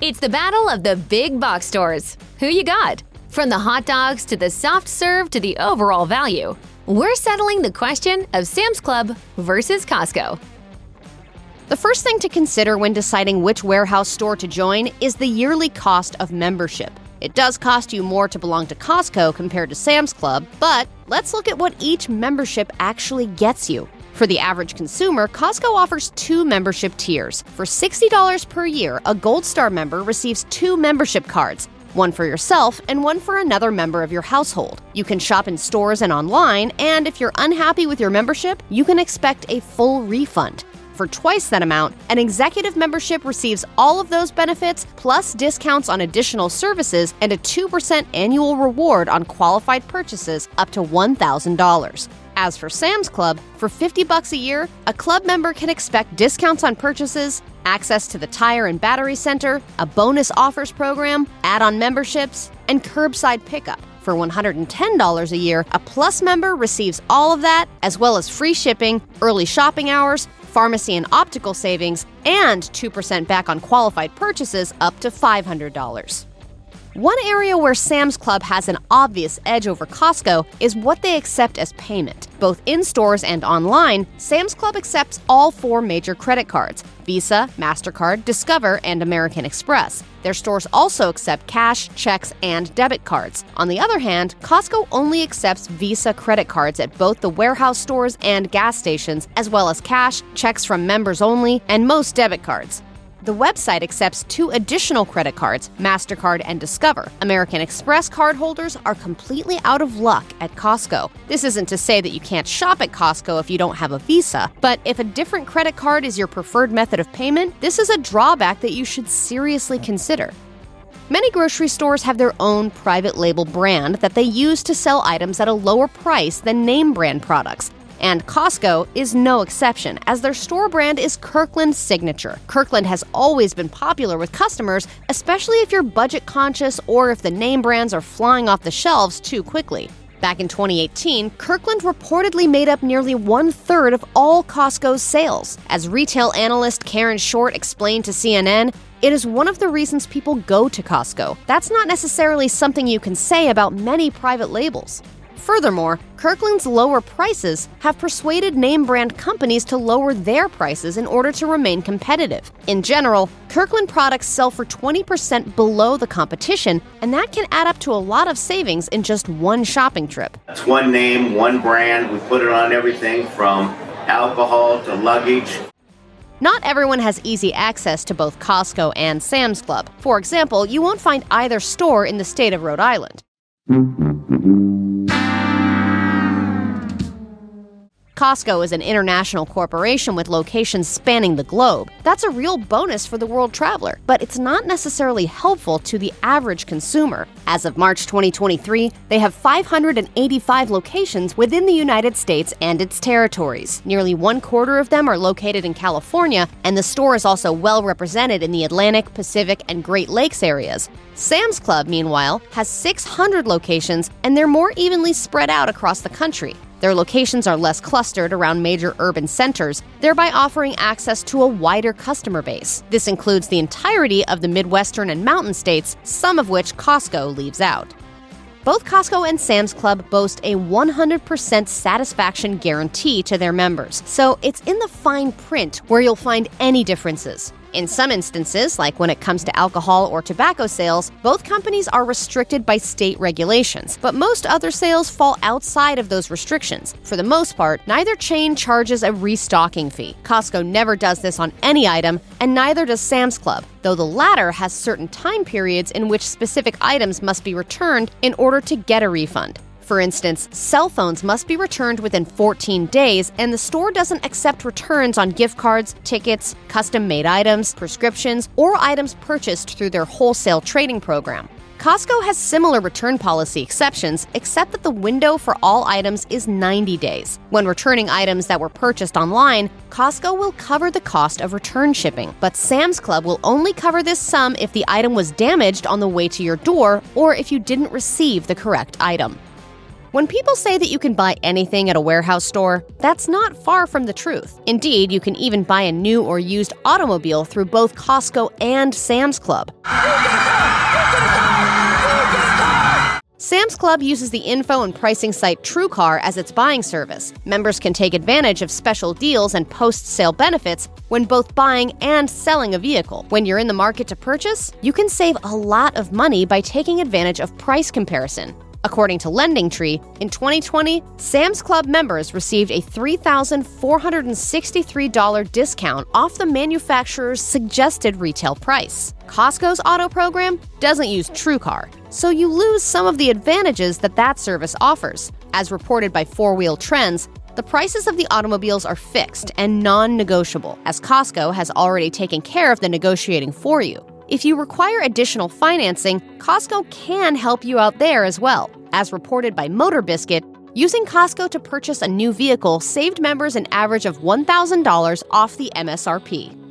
It's the battle of the big box stores. Who you got? From the hot dogs to the soft serve to the overall value, we're settling the question of Sam's Club versus Costco. The first thing to consider when deciding which warehouse store to join is the yearly cost of membership. It does cost you more to belong to Costco compared to Sam's Club, but let's look at what each membership actually gets you. For the average consumer, Costco offers 2 membership tiers. For $60 per year, a Gold Star member receives 2 membership cards, one for yourself and one for another member of your household. You can shop in stores and online, and if you're unhappy with your membership, you can expect a full refund. For twice that amount, an executive membership receives all of those benefits, plus discounts on additional services and a 2% annual reward on qualified purchases up to $1,000. As for Sam's Club, for $50 a year, a club member can expect discounts on purchases, access to the tire and battery center, a bonus offers program, add-on memberships, and curbside pickup. For $110 a year, a Plus member receives all of that, as well as free shipping, early shopping hours, pharmacy and optical savings, and 2% back on qualified purchases up to $500. One area where Sam's Club has an obvious edge over Costco is what they accept as payment. Both in stores and online, Sam's Club accepts all 4 major credit cards: Visa, MasterCard, Discover, and American Express. Their stores also accept cash, checks, and debit cards. On the other hand, Costco only accepts Visa credit cards at both the warehouse stores and gas stations, as well as cash, checks from members only, and most debit cards. The website accepts 2 additional credit cards, MasterCard and Discover. American Express cardholders are completely out of luck at Costco. This isn't to say that you can't shop at Costco if you don't have a Visa, but if a different credit card is your preferred method of payment, this is a drawback that you should seriously consider. Many grocery stores have their own private label brand that they use to sell items at a lower price than name brand products. And Costco is no exception, as their store brand is Kirkland Signature. Kirkland has always been popular with customers, especially if you're budget conscious or if the name brands are flying off the shelves too quickly. Back in 2018, Kirkland reportedly made up nearly 1/3 of all Costco's sales. As retail analyst Karen Short explained to CNN, it is one of the reasons people go to Costco. That's not necessarily something you can say about many private labels. Furthermore, Kirkland's lower prices have persuaded name brand companies to lower their prices in order to remain competitive. In general, Kirkland products sell for 20% below the competition, and that can add up to a lot of savings in just one shopping trip. It's one name, one brand. We put it on everything from alcohol to luggage. Not everyone has easy access to both Costco and Sam's Club. For example, you won't find either store in the state of Rhode Island. Costco is an international corporation with locations spanning the globe. That's a real bonus for the world traveler, but it's not necessarily helpful to the average consumer. As of March 2023, they have 585 locations within the United States and its territories. Nearly 1/4 of them are located in California, and the store is also well represented in the Atlantic, Pacific, and Great Lakes areas. Sam's Club, meanwhile, has 600 locations, and they're more evenly spread out across the country. Their locations are less clustered around major urban centers, thereby offering access to a wider customer base. This includes the entirety of the Midwestern and Mountain states, some of which Costco leaves out. Both Costco and Sam's Club boast a 100% satisfaction guarantee to their members, so it's in the fine print where you'll find any differences. In some instances, like when it comes to alcohol or tobacco sales, both companies are restricted by state regulations, but most other sales fall outside of those restrictions. For the most part, neither chain charges a restocking fee. Costco never does this on any item, and neither does Sam's Club, though the latter has certain time periods in which specific items must be returned in order to get a refund. For instance, cell phones must be returned within 14 days, and the store doesn't accept returns on gift cards, tickets, custom-made items, prescriptions, or items purchased through their wholesale trading program. Costco has similar return policy exceptions, except that the window for all items is 90 days. When returning items that were purchased online, Costco will cover the cost of return shipping, but Sam's Club will only cover this sum if the item was damaged on the way to your door or if you didn't receive the correct item. When people say that you can buy anything at a warehouse store, that's not far from the truth. Indeed, you can even buy a new or used automobile through both Costco and Sam's Club. Sam's Club uses the info and pricing site TrueCar as its buying service. Members can take advantage of special deals and post-sale benefits when both buying and selling a vehicle. When you're in the market to purchase, you can save a lot of money by taking advantage of price comparison. According to LendingTree, in 2020, Sam's Club members received a $3,463 discount off the manufacturer's suggested retail price. Costco's auto program doesn't use TrueCar, so you lose some of the advantages that service offers. As reported by 4Wheel Trends, the prices of the automobiles are fixed and non-negotiable, as Costco has already taken care of the negotiating for you. If you require additional financing, Costco can help you out there as well. As reported by Motor Biscuit, using Costco to purchase a new vehicle saved members an average of $1,000 off the MSRP.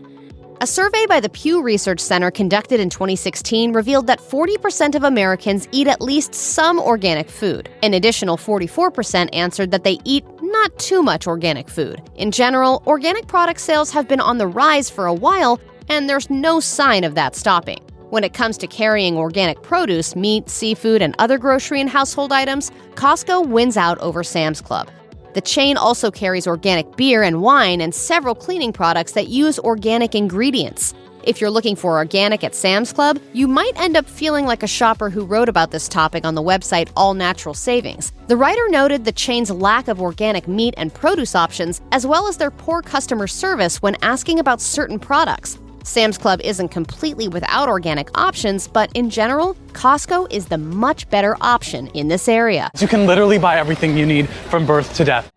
A survey by the Pew Research Center conducted in 2016 revealed that 40% of Americans eat at least some organic food. An additional 44% answered that they eat not too much organic food. In general, organic product sales have been on the rise for a while, and there's no sign of that stopping. When it comes to carrying organic produce, meat, seafood, and other grocery and household items, Costco wins out over Sam's Club. The chain also carries organic beer and wine and several cleaning products that use organic ingredients. If you're looking for organic at Sam's Club, you might end up feeling like a shopper who wrote about this topic on the website All Natural Savings. The writer noted the chain's lack of organic meat and produce options, as well as their poor customer service when asking about certain products. Sam's Club isn't completely without organic options, but in general, Costco is the much better option in this area. You can literally buy everything you need from birth to death.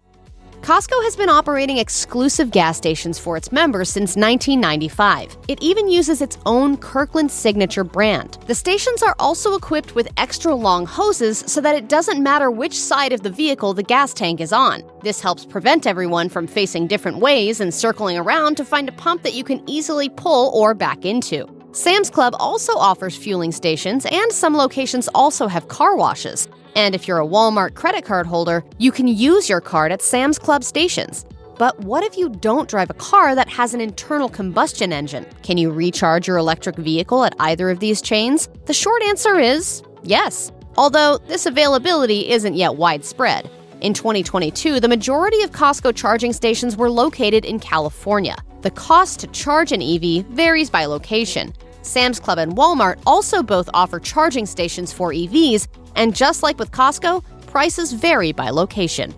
Costco has been operating exclusive gas stations for its members since 1995. It even uses its own Kirkland Signature brand. The stations are also equipped with extra long hoses so that it doesn't matter which side of the vehicle the gas tank is on. This helps prevent everyone from facing different ways and circling around to find a pump that you can easily pull or back into. Sam's Club also offers fueling stations, and some locations also have car washes. And if you're a Walmart credit card holder, you can use your card at Sam's Club stations. But what if you don't drive a car that has an internal combustion engine? Can you recharge your electric vehicle at either of these chains? The short answer is yes, although this availability isn't yet widespread. In 2022, the majority of Costco charging stations were located in California. The cost to charge an EV varies by location. Sam's Club and Walmart also both offer charging stations for EVs, and just like with Costco, prices vary by location.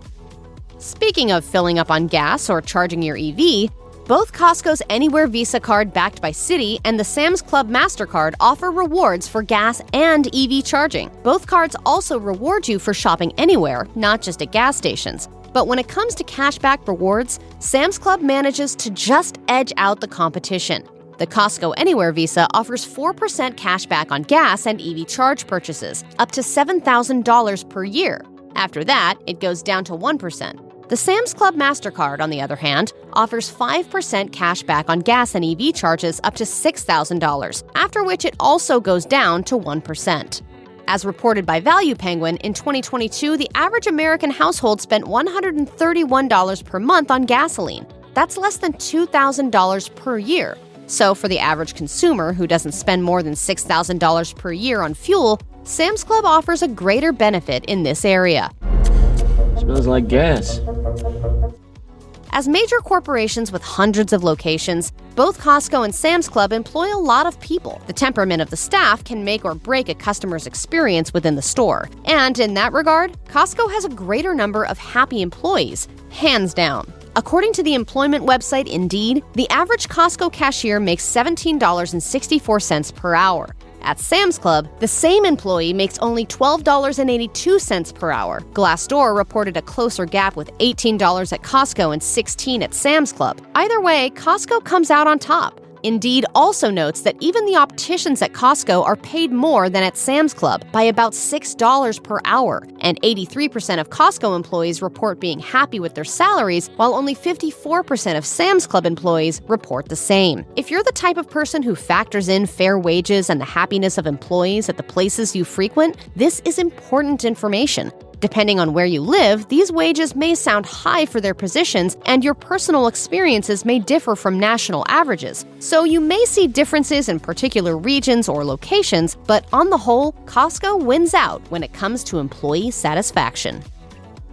Speaking of filling up on gas or charging your EV, both Costco's Anywhere Visa card backed by Citi and the Sam's Club MasterCard offer rewards for gas and EV charging. Both cards also reward you for shopping anywhere, not just at gas stations. But when it comes to cashback rewards, Sam's Club manages to just edge out the competition. The Costco Anywhere Visa offers 4% cash back on gas and EV charge purchases, up to $7,000 per year. After that, it goes down to 1%. The Sam's Club MasterCard, on the other hand, offers 5% cash back on gas and EV charges up to $6,000, after which it also goes down to 1%. As reported by Value Penguin, in 2022, the average American household spent $131 per month on gasoline. That's less than $2,000 per year. So for the average consumer who doesn't spend more than $6,000 per year on fuel, Sam's Club offers a greater benefit in this area. Smells like gas. As major corporations with hundreds of locations, both Costco and Sam's Club employ a lot of people. The temperament of the staff can make or break a customer's experience within the store. And in that regard, Costco has a greater number of happy employees, hands down. According to the employment website Indeed, the average Costco cashier makes $17.64 per hour. At Sam's Club, the same employee makes only $12.82 per hour. Glassdoor reported a closer gap with $18 at Costco and $16 at Sam's Club. Either way, Costco comes out on top. Indeed also notes that even the opticians at Costco are paid more than at Sam's Club by about $6 per hour, and 83% of Costco employees report being happy with their salaries, while only 54% of Sam's Club employees report the same. If you're the type of person who factors in fair wages and the happiness of employees at the places you frequent, this is important information. Depending on where you live, these wages may sound high for their positions, and your personal experiences may differ from national averages. So you may see differences in particular regions or locations, but on the whole, Costco wins out when it comes to employee satisfaction.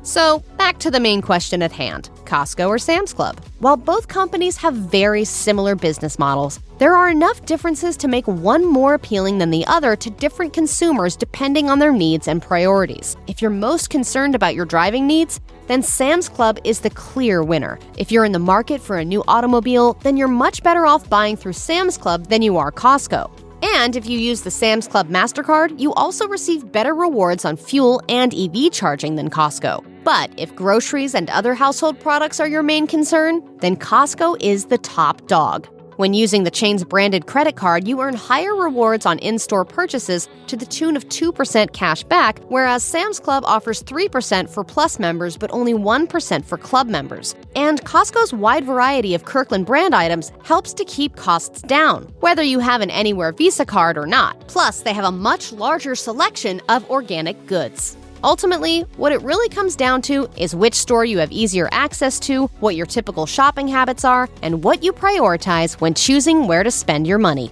So, back to the main question at hand, Costco or Sam's Club? While both companies have very similar business models, there are enough differences to make one more appealing than the other to different consumers depending on their needs and priorities. If you're most concerned about your driving needs, then Sam's Club is the clear winner. If you're in the market for a new automobile, then you're much better off buying through Sam's Club than you are Costco. And if you use the Sam's Club MasterCard, you also receive better rewards on fuel and EV charging than Costco. But if groceries and other household products are your main concern, then Costco is the top dog. When using the chain's branded credit card, you earn higher rewards on in-store purchases to the tune of 2% cash back, whereas Sam's Club offers 3% for Plus members but only 1% for Club members. And Costco's wide variety of Kirkland brand items helps to keep costs down, whether you have an Anywhere Visa card or not. Plus, they have a much larger selection of organic goods. Ultimately, what it really comes down to is which store you have easier access to, what your typical shopping habits are, and what you prioritize when choosing where to spend your money.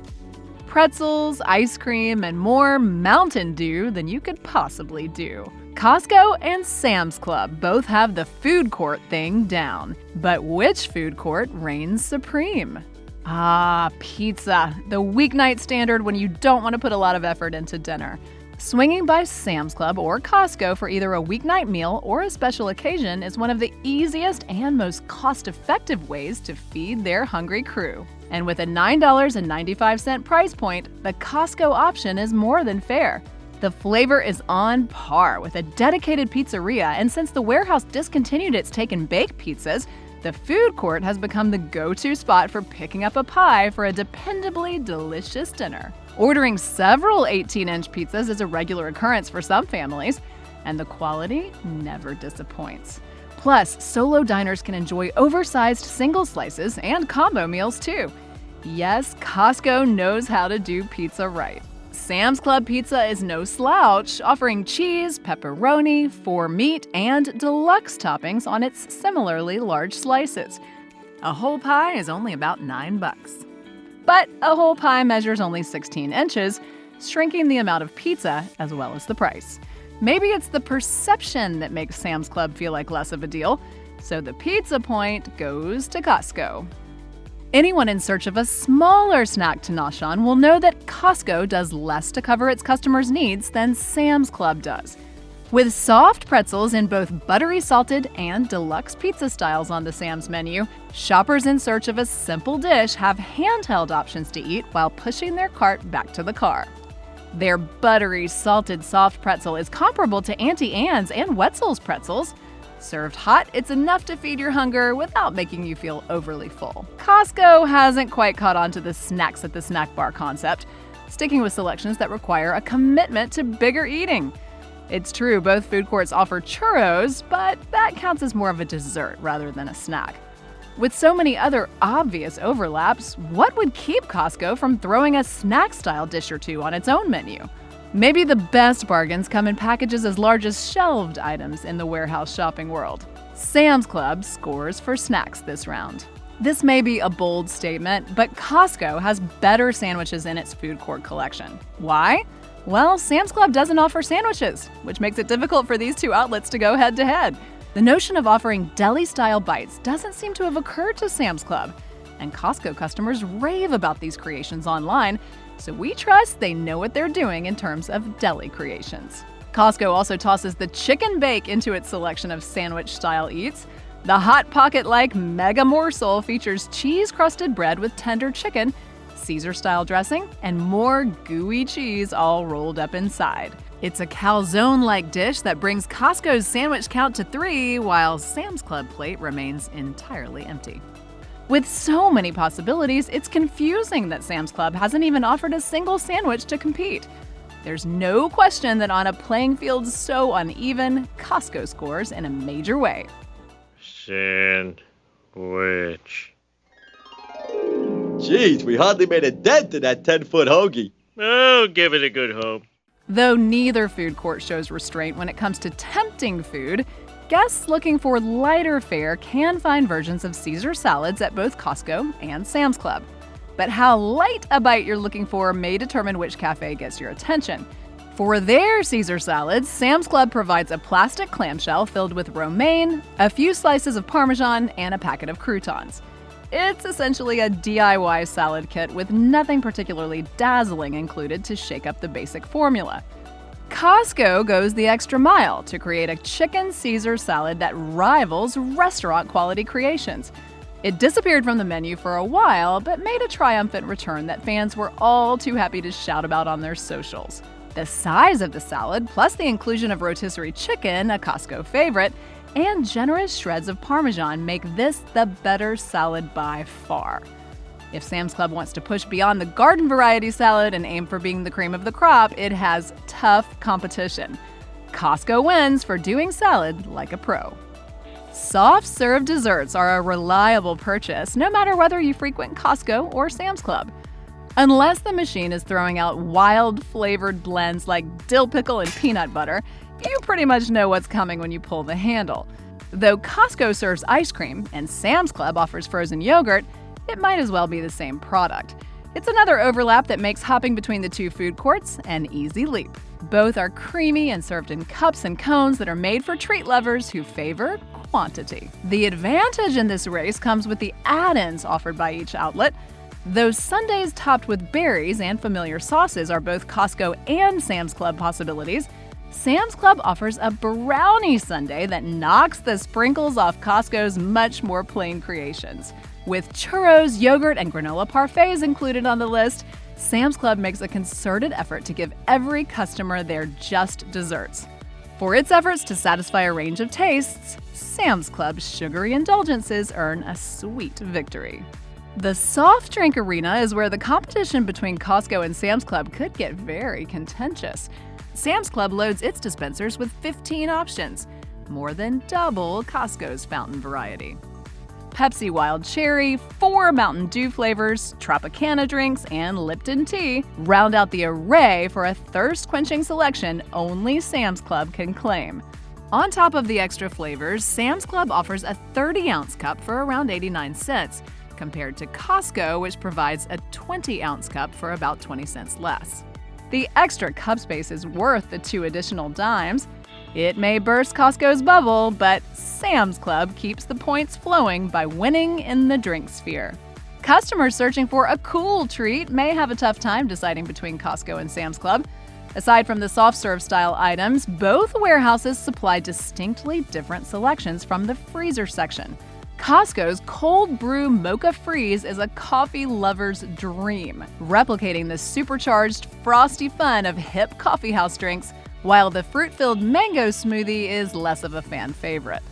Pretzels, ice cream, and more Mountain Dew than you could possibly do. Costco and Sam's Club both have the food court thing down. But which food court reigns supreme? Pizza, the weeknight standard when you don't want to put a lot of effort into dinner. Swinging by Sam's Club or Costco for either a weeknight meal or a special occasion is one of the easiest and most cost-effective ways to feed their hungry crew. And with a $9.95 price point, the Costco option is more than fair. The flavor is on par with a dedicated pizzeria, and since the warehouse discontinued its take-and-bake pizzas, the food court has become the go-to spot for picking up a pie for a dependably delicious dinner. Ordering several 18-inch pizzas is a regular occurrence for some families, and the quality never disappoints. Plus, solo diners can enjoy oversized single slices and combo meals too. Yes, Costco knows how to do pizza right. Sam's Club pizza is no slouch, offering cheese, pepperoni, 4 meat, and deluxe toppings on its similarly large slices. A whole pie is only about $9. But a whole pie measures only 16 inches, shrinking the amount of pizza as well as the price. Maybe it's the perception that makes Sam's Club feel like less of a deal, so the pizza point goes to Costco. Anyone in search of a smaller snack to nosh on will know that Costco does less to cover its customers' needs than Sam's Club does. With soft pretzels in both buttery salted and deluxe pizza styles on the Sam's menu, shoppers in search of a simple dish have handheld options to eat while pushing their cart back to the car. Their buttery salted soft pretzel is comparable to Auntie Anne's and Wetzel's pretzels. Served hot, it's enough to feed your hunger without making you feel overly full. Costco hasn't quite caught on to the snacks at the snack bar concept, sticking with selections that require a commitment to bigger eating. It's true, both food courts offer churros, but that counts as more of a dessert rather than a snack. With so many other obvious overlaps, what would keep Costco from throwing a snack-style dish or two on its own menu? Maybe the best bargains come in packages as large as shelved items in the warehouse shopping world. Sam's Club scores for snacks this round. This may be a bold statement, but Costco has better sandwiches in its food court collection. Why? Well, Sam's Club doesn't offer sandwiches, which makes it difficult for these two outlets to go head-to-head. The notion of offering deli-style bites doesn't seem to have occurred to Sam's Club, and Costco customers rave about these creations online, so we trust they know what they're doing in terms of deli creations. Costco also tosses the chicken bake into its selection of sandwich-style eats. The Hot Pocket-like mega morsel features cheese-crusted bread with tender chicken, Caesar-style dressing, and more gooey cheese all rolled up inside. It's a calzone-like dish that brings Costco's sandwich count to 3, while Sam's Club plate remains entirely empty. With so many possibilities, it's confusing that Sam's Club hasn't even offered a single sandwich to compete. There's no question that on a playing field so uneven, Costco scores in a major way. Sandwich. Jeez, we hardly made a dent in that 10-foot hoagie. Oh, give it a good hope. Though neither food court shows restraint when it comes to tempting food, guests looking for lighter fare can find versions of Caesar salads at both Costco and Sam's Club. But how light a bite you're looking for may determine which cafe gets your attention. For their Caesar salads, Sam's Club provides a plastic clamshell filled with romaine, a few slices of Parmesan, and a packet of croutons. It's essentially a DIY salad kit with nothing particularly dazzling included to shake up the basic formula. Costco goes the extra mile to create a chicken Caesar salad that rivals restaurant-quality creations. It disappeared from the menu for a while, but made a triumphant return that fans were all too happy to shout about on their socials. The size of the salad, plus the inclusion of rotisserie chicken, a Costco favorite, and generous shreds of Parmesan make this the better salad by far. If Sam's Club wants to push beyond the garden variety salad and aim for being the cream of the crop, it has tough competition. Costco wins for doing salad like a pro. Soft-serve desserts are a reliable purchase, no matter whether you frequent Costco or Sam's Club. Unless the machine is throwing out wild flavored blends like dill pickle and peanut butter, you pretty much know what's coming when you pull the handle. Though Costco serves ice cream and Sam's Club offers frozen yogurt, it might as well be the same product. It's another overlap that makes hopping between the two food courts an easy leap. Both are creamy and served in cups and cones that are made for treat lovers who favor quantity. The advantage in this race comes with the add-ins offered by each outlet. Those sundaes topped with berries and familiar sauces are both Costco and Sam's Club possibilities. Sam's Club offers a brownie sundae that knocks the sprinkles off Costco's much more plain creations. With churros, yogurt, and granola parfaits included on the list, Sam's Club makes a concerted effort to give every customer their just desserts. For its efforts to satisfy a range of tastes, Sam's Club's sugary indulgences earn a sweet victory. The soft drink arena is where the competition between Costco and Sam's Club could get very contentious. Sam's Club loads its dispensers with 15 options, more than double Costco's fountain variety. Pepsi Wild Cherry, 4 Mountain Dew flavors, Tropicana drinks, and Lipton tea round out the array for a thirst-quenching selection only Sam's Club can claim. On top of the extra flavors, Sam's Club offers a 30-ounce cup for around 89 cents, compared to Costco, which provides a 20-ounce cup for about 20 cents less. The extra cup space is worth the 2 additional dimes. It may burst Costco's bubble, but Sam's Club keeps the points flowing by winning in the drink sphere. Customers searching for a cool treat may have a tough time deciding between Costco and Sam's Club. Aside from the soft-serve style items, both warehouses supply distinctly different selections from the freezer section. Costco's Cold Brew Mocha Freeze is a coffee lover's dream, replicating the supercharged, frosty fun of hip coffeehouse drinks, while the fruit-filled mango smoothie is less of a fan favorite.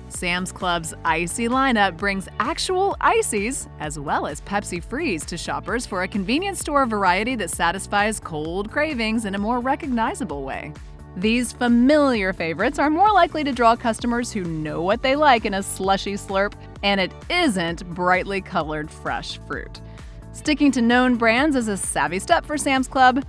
Sam's Club's icy lineup brings actual ices as well as Pepsi Freeze to shoppers for a convenience store variety that satisfies cold cravings in a more recognizable way. These familiar favorites are more likely to draw customers who know what they like in a slushy slurp, and it isn't brightly colored fresh fruit. Sticking to known brands is a savvy step for Sam's Club.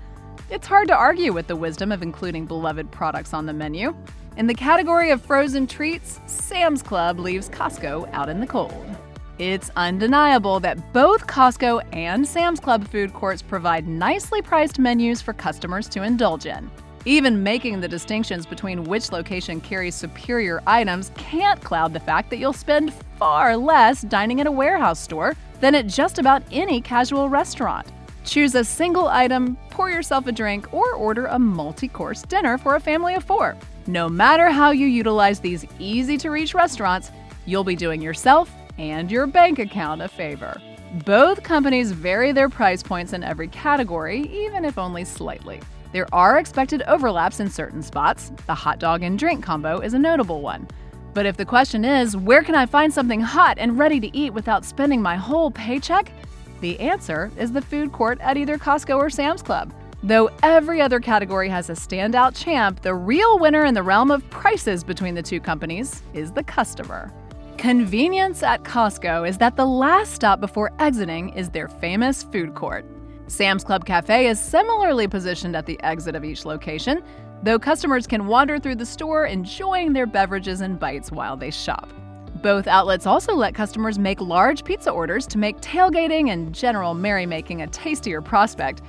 It's hard to argue with the wisdom of including beloved products on the menu. In the category of frozen treats, Sam's Club leaves Costco out in the cold. It's undeniable that both Costco and Sam's Club food courts provide nicely priced menus for customers to indulge in. Even making the distinctions between which location carries superior items can't cloud the fact that you'll spend far less dining at a warehouse store than at just about any casual restaurant. Choose a single item, pour yourself a drink, or order a multi-course dinner for a family of 4. No matter how you utilize these easy-to-reach restaurants, you'll be doing yourself and your bank account a favor. Both companies vary their price points in every category, even if only slightly. There are expected overlaps in certain spots. The hot dog and drink combo is a notable one. But if the question is, where can I find something hot and ready to eat without spending my whole paycheck? The answer is the food court at either Costco or Sam's Club. Though every other category has a standout champ, the real winner in the realm of prices between the two companies is the customer. Convenience at Costco is that the last stop before exiting is their famous food court. Sam's Club Cafe is similarly positioned at the exit of each location, though customers can wander through the store enjoying their beverages and bites while they shop. Both outlets also let customers make large pizza orders to make tailgating and general merrymaking a tastier prospect,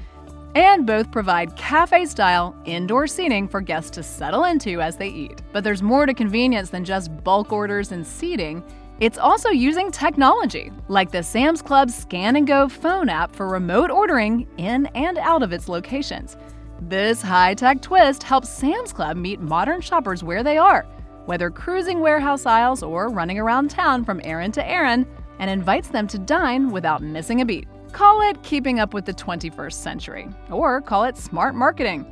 and both provide cafe-style indoor seating for guests to settle into as they eat. But there's more to convenience than just bulk orders and seating. It's also using technology, like the Sam's Club Scan and Go phone app for remote ordering in and out of its locations. This high-tech twist helps Sam's Club meet modern shoppers where they are, whether cruising warehouse aisles or running around town from errand to errand, and invites them to dine without missing a beat. Call it keeping up with the 21st century, or call it smart marketing.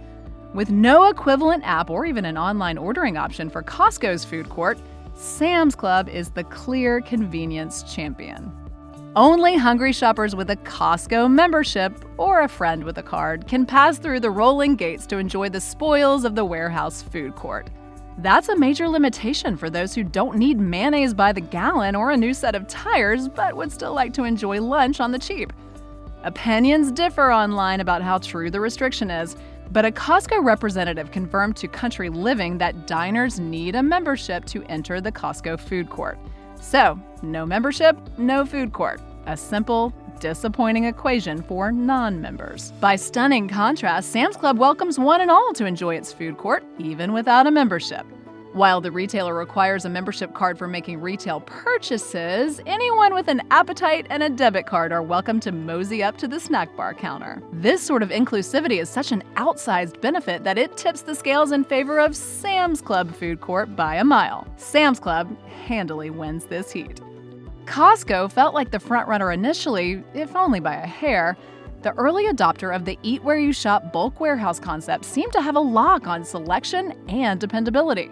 With no equivalent app or even an online ordering option for Costco's food court, Sam's Club is the clear convenience champion. Only hungry shoppers with a Costco membership or a friend with a card can pass through the rolling gates to enjoy the spoils of the warehouse food court. That's a major limitation for those who don't need mayonnaise by the gallon or a new set of tires, but would still like to enjoy lunch on the cheap. Opinions differ online about how true the restriction is, but a Costco representative confirmed to Country Living that diners need a membership to enter the Costco food court. So, no membership, no food court. A simple, disappointing equation for non-members. By stunning contrast, Sam's Club welcomes one and all to enjoy its food court, even without a membership. While the retailer requires a membership card for making retail purchases, anyone with an appetite and a debit card are welcome to mosey up to the snack bar counter. This sort of inclusivity is such an outsized benefit that it tips the scales in favor of Sam's Club food court by a mile. Sam's Club handily wins this heat. Costco felt like the frontrunner initially, if only by a hair. The early adopter of the Eat Where You Shop bulk warehouse concept seemed to have a lock on selection and dependability.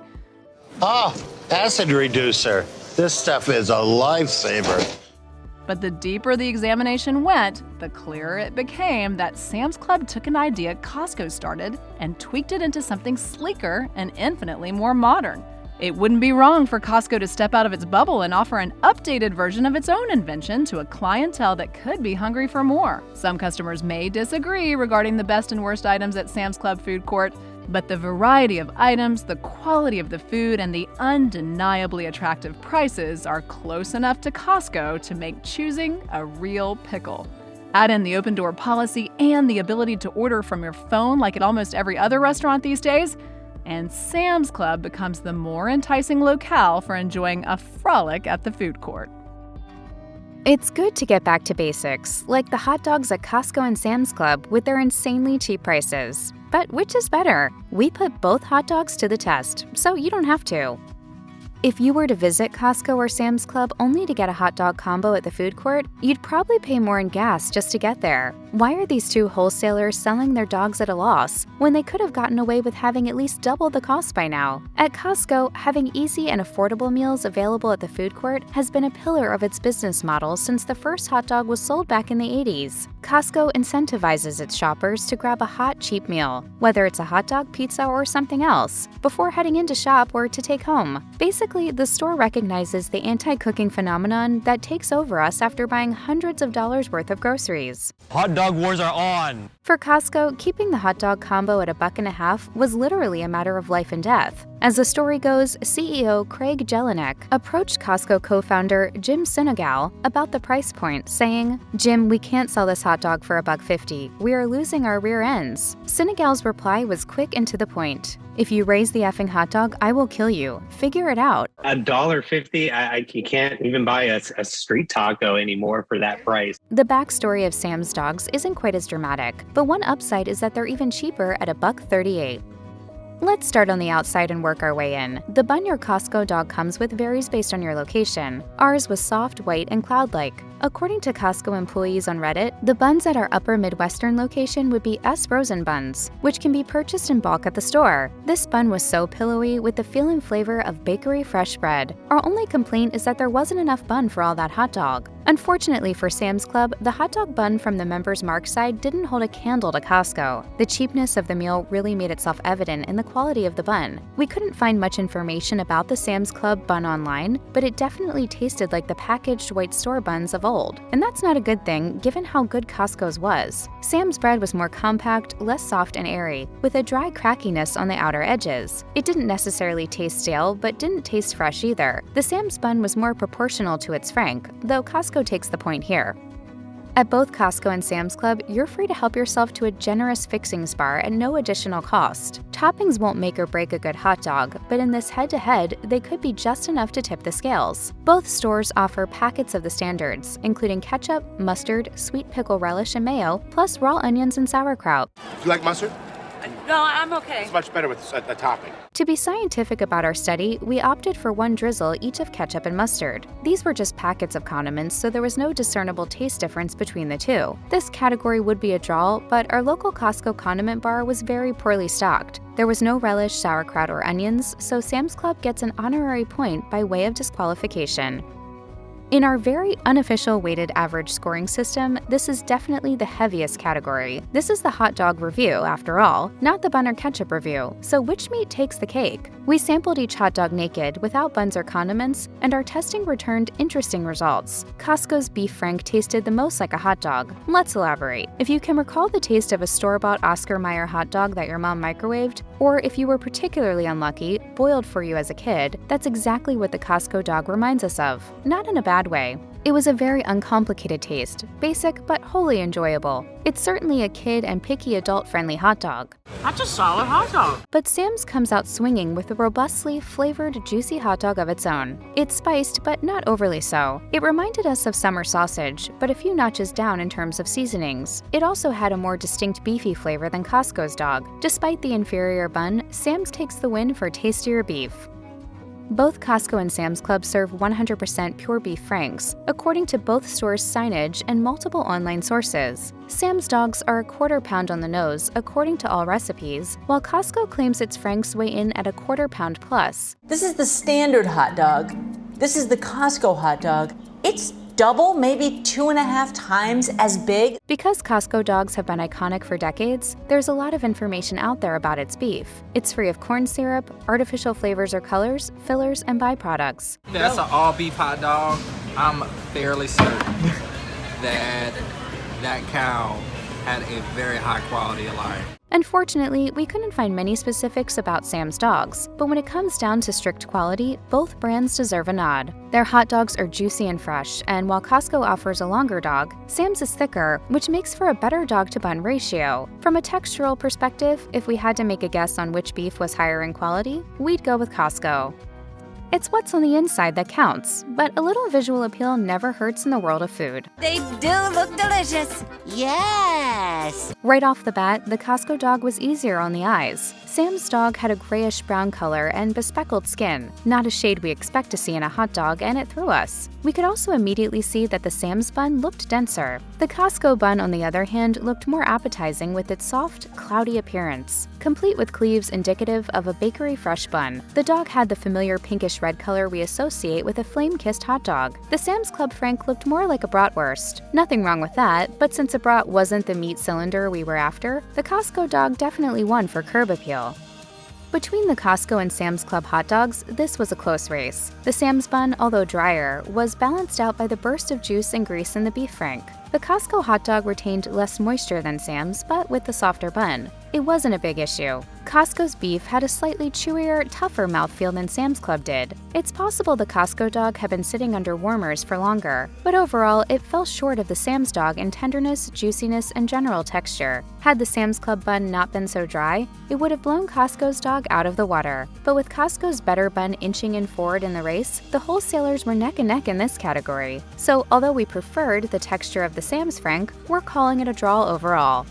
Acid reducer. This stuff is a lifesaver. But the deeper the examination went, the clearer it became that Sam's Club took an idea Costco started and tweaked it into something sleeker and infinitely more modern. It wouldn't be wrong for Costco to step out of its bubble and offer an updated version of its own invention to a clientele that could be hungry for more. Some customers may disagree regarding the best and worst items at Sam's Club food court, but the variety of items, the quality of the food, and the undeniably attractive prices are close enough to Costco to make choosing a real pickle. Add in the open door policy and the ability to order from your phone like at almost every other restaurant these days, and Sam's Club becomes the more enticing locale for enjoying a frolic at the food court. It's good to get back to basics, like the hot dogs at Costco and Sam's Club with their insanely cheap prices. But which is better? We put both hot dogs to the test, so you don't have to. If you were to visit Costco or Sam's Club only to get a hot dog combo at the food court, you'd probably pay more in gas just to get there. Why are these two wholesalers selling their dogs at a loss when they could have gotten away with having at least double the cost by now? At Costco, having easy and affordable meals available at the food court has been a pillar of its business model since the first hot dog was sold back in the 80s. Costco incentivizes its shoppers to grab a hot, cheap meal, whether it's a hot dog, pizza, or something else, before heading in to shop or to take home. Basically, the store recognizes the anti-cooking phenomenon that takes over us after buying hundreds of dollars worth of groceries. Hot dog wars are on! For Costco, keeping the hot dog combo at $1.50 was literally a matter of life and death. As the story goes, CEO Craig Jelinek approached Costco co-founder Jim Sinegal about the price point, saying, "Jim, we can't sell this hot dog for $1.50. We are losing our rear ends." Sinegal's reply was quick and to the point. "If you raise the effing hot dog, I will kill you. Figure it out." $1.50, you can't even buy a street taco anymore for that price. The backstory of Sam's dogs isn't quite as dramatic, but one upside is that they're even cheaper at $1.38. Let's start on the outside and work our way in. The bun your Costco dog comes with varies based on your location. Ours was soft, white, and cloud-like. According to Costco employees on Reddit, the buns at our upper Midwestern location would be S-Frozen buns, which can be purchased in bulk at the store. This bun was so pillowy with the feel and flavor of bakery fresh bread. Our only complaint is that there wasn't enough bun for all that hot dog. Unfortunately for Sam's Club, the hot dog bun from the Members Mark side didn't hold a candle to Costco. The cheapness of the meal really made itself evident in the quality of the bun. We couldn't find much information about the Sam's Club bun online, but it definitely tasted like the packaged white store buns of cold. And that's not a good thing given how good Costco's was. Sam's bread was more compact, less soft and airy, with a dry crackiness on the outer edges. It didn't necessarily taste stale, but didn't taste fresh either. The Sam's bun was more proportional to its frank, though Costco takes the point here. At both Costco and Sam's Club, you're free to help yourself to a generous fixings bar at no additional cost. Toppings won't make or break a good hot dog, but in this head-to-head, they could be just enough to tip the scales. Both stores offer packets of the standards, including ketchup, mustard, sweet pickle relish, and mayo, plus raw onions and sauerkraut. Do you like mustard? No, I'm okay. It's much better with the topping. To be scientific about our study, we opted for one drizzle each of ketchup and mustard. These were just packets of condiments, so there was no discernible taste difference between the two. This category would be a draw, but our local Costco condiment bar was very poorly stocked. There was no relish, sauerkraut, or onions, so Sam's Club gets an honorary point by way of disqualification. In our very unofficial weighted average scoring system, this is definitely the heaviest category. This is the hot dog review, after all, not the bun or ketchup review, so which meat takes the cake? We sampled each hot dog naked, without buns or condiments, and our testing returned interesting results. Costco's beef frank tasted the most like a hot dog. Let's elaborate. If you can recall the taste of a store-bought Oscar Mayer hot dog that your mom microwaved, or if you were particularly unlucky, boiled for you as a kid, that's exactly what the Costco dog reminds us of. Not in a bad way. It was a very uncomplicated taste, basic but wholly enjoyable. It's certainly a kid and picky adult-friendly hot dog. That's a solid hot dog. But Sam's comes out swinging with a robustly flavored, juicy hot dog of its own. It's spiced, but not overly so. It reminded us of summer sausage, but a few notches down in terms of seasonings. It also had a more distinct beefy flavor than Costco's dog. Despite the inferior bun, Sam's takes the win for tastier beef. Both Costco and Sam's Club serve 100% pure beef franks, according to both stores' signage and multiple online sources. Sam's dogs are a quarter pound on the nose, according to all recipes, while Costco claims its franks weigh in at a quarter pound plus. This is the standard hot dog. This is the Costco hot dog. It's double, maybe 2.5 times as big. Because Costco dogs have been iconic for decades, there's a lot of information out there about its beef. It's free of corn syrup, artificial flavors or colors, fillers, and byproducts. That's an all-beef hot dog. I'm fairly certain that that cow had a very high quality of life. Unfortunately, we couldn't find many specifics about Sam's dogs, but when it comes down to strict quality, both brands deserve a nod. Their hot dogs are juicy and fresh, and while Costco offers a longer dog, Sam's is thicker, which makes for a better dog-to-bun ratio. From a textural perspective, if we had to make a guess on which beef was higher in quality, we'd go with Costco. It's what's on the inside that counts, but a little visual appeal never hurts in the world of food. They do look delicious. Yes! Right off the bat, the Costco dog was easier on the eyes. Sam's dog had a grayish-brown color and bespeckled skin, not a shade we expect to see in a hot dog, and it threw us. We could also immediately see that the Sam's bun looked denser. The Costco bun, on the other hand, looked more appetizing with its soft, cloudy appearance, complete with cleaves indicative of a bakery fresh bun. The dog had the familiar pinkish red color we associate with a flame-kissed hot dog. The Sam's Club frank looked more like a bratwurst. Nothing wrong with that, but since a brat wasn't the meat cylinder we were after, the Costco dog definitely won for curb appeal. Between the Costco and Sam's Club hot dogs, this was a close race. The Sam's bun, although drier, was balanced out by the burst of juice and grease in the beef frank. The Costco hot dog retained less moisture than Sam's, but with the softer bun. It wasn't a big issue. Costco's beef had a slightly chewier, tougher mouthfeel than Sam's Club did. It's possible the Costco dog had been sitting under warmers for longer, but overall, it fell short of the Sam's dog in tenderness, juiciness, and general texture. Had the Sam's Club bun not been so dry, it would have blown Costco's dog out of the water. But with Costco's better bun inching in forward in the race, the wholesalers were neck and neck in this category. So although we preferred the texture of the Sam's frank, we're calling it a draw overall.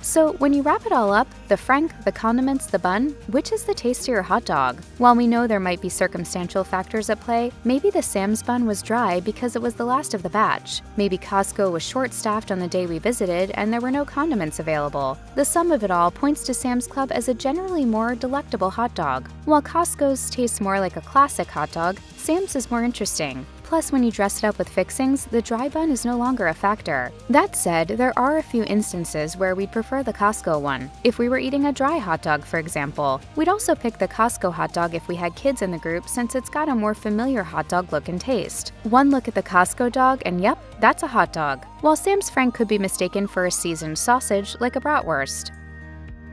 So when you wrap it all up, the frank, the condiments, the bun, which is the tastier hot dog? While we know there might be circumstantial factors at play, maybe the Sam's bun was dry because it was the last of the batch. Maybe Costco was short-staffed on the day we visited and there were no condiments available. The sum of it all points to Sam's Club as a generally more delectable hot dog. While Costco's tastes more like a classic hot dog, Sam's is more interesting. Plus, when you dress it up with fixings, the dry bun is no longer a factor. That said, there are a few instances where we'd prefer the Costco one. If we were eating a dry hot dog, for example, we'd also pick the Costco hot dog if we had kids in the group since it's got a more familiar hot dog look and taste. One look at the Costco dog and yep, that's a hot dog, while Sam's Frank could be mistaken for a seasoned sausage like a bratwurst.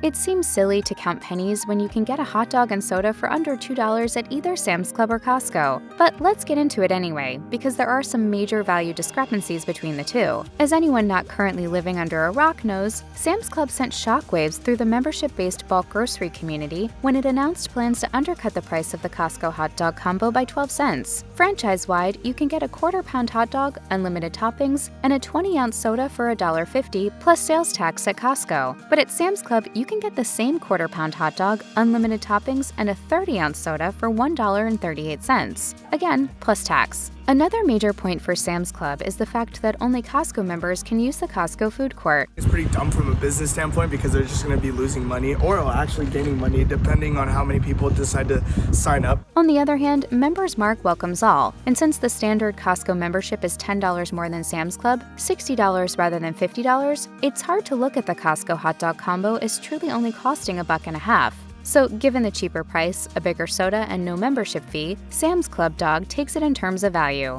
It seems silly to count pennies when you can get a hot dog and soda for under $2 at either Sam's Club or Costco. But let's get into it anyway, because there are some major value discrepancies between the two. As anyone not currently living under a rock knows, Sam's Club sent shockwaves through the membership-based bulk grocery community when it announced plans to undercut the price of the Costco hot dog combo by 12 cents. Franchise-wide, you can get a quarter-pound hot dog, unlimited toppings, and a 20-ounce soda for $1.50 plus sales tax at Costco. But at Sam's Club, you can get the same quarter-pound hot dog, unlimited toppings, and a 30-ounce soda for $1.38. Again, plus tax. Another major point for Sam's Club is the fact that only Costco members can use the Costco food court. It's pretty dumb from a business standpoint because they're just going to be losing money or actually gaining money depending on how many people decide to sign up. On the other hand, Members Mark welcomes all, and since the standard Costco membership is $10 more than Sam's Club, $60 rather than $50, it's hard to look at the Costco hot dog combo as truly only costing $1.50. So, given the cheaper price, a bigger soda, and no membership fee, Sam's Club dog takes it in terms of value.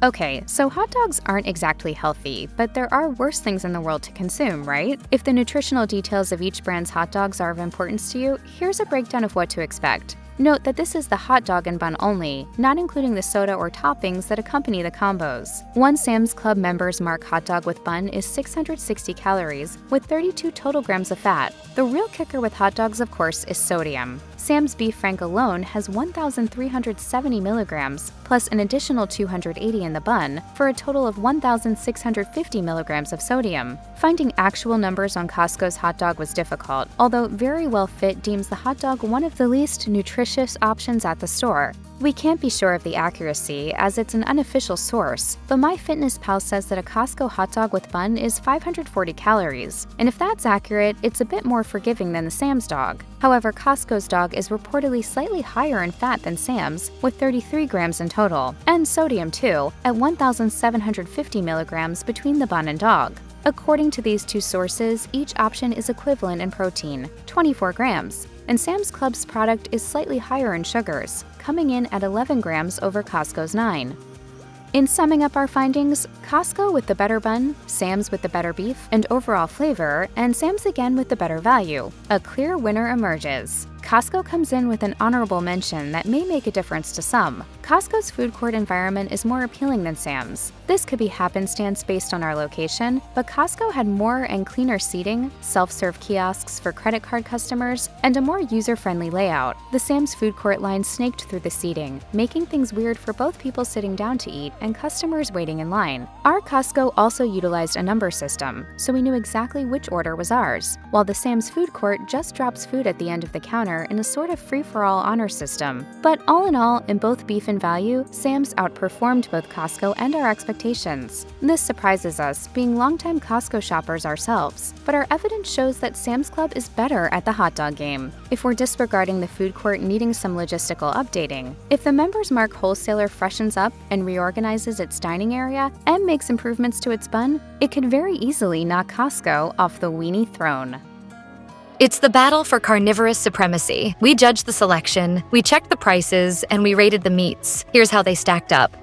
Okay, so hot dogs aren't exactly healthy, but there are worse things in the world to consume, right? If the nutritional details of each brand's hot dogs are of importance to you, here's a breakdown of what to expect. Note that this is the hot dog and bun only, not including the soda or toppings that accompany the combos. One Sam's Club Members Mark hot dog with bun is 660 calories, with 32 total grams of fat. The real kicker with hot dogs, of course, is sodium. Sam's Beef Frank alone has 1,370 milligrams, plus an additional 280 in the bun, for a total of 1,650 milligrams of sodium. Finding actual numbers on Costco's hot dog was difficult, although Very Well Fit deems the hot dog one of the least nutritious options at the store. We can't be sure of the accuracy, as it's an unofficial source, but MyFitnessPal says that a Costco hot dog with bun is 540 calories, and if that's accurate, it's a bit more forgiving than the Sam's dog. However, Costco's dog is reportedly slightly higher in fat than Sam's, with 33 grams in total, and sodium too, at 1,750 milligrams between the bun and dog. According to these two sources, each option is equivalent in protein, 24 grams, and Sam's Club's product is slightly higher in sugars, coming in at 11 grams over Costco's 9. In summing up our findings, Costco with the better bun, Sam's with the better beef and overall flavor, and Sam's again with the better value. A clear winner emerges. Costco comes in with an honorable mention that may make a difference to some. Costco's food court environment is more appealing than Sam's. This could be happenstance based on our location, but Costco had more and cleaner seating, self-serve kiosks for credit card customers, and a more user-friendly layout. The Sam's food court line snaked through the seating, making things weird for both people sitting down to eat and customers waiting in line. Our Costco also utilized a number system, so we knew exactly which order was ours, while the Sam's food court just drops food at the end of the counter in a sort of free-for-all honor system. But all in all, in both beef and value, Sam's outperformed both Costco and our expectations. This surprises us, being longtime Costco shoppers ourselves, but our evidence shows that Sam's Club is better at the hot dog game. If we're disregarding the food court needing some logistical updating, if the Members Mark wholesaler freshens up and reorganizes its dining area and makes improvements to its bun, it could very easily knock Costco off the weenie throne. It's the battle for carnivorous supremacy. We judged the selection, we checked the prices, and we rated the meats. Here's how they stacked up.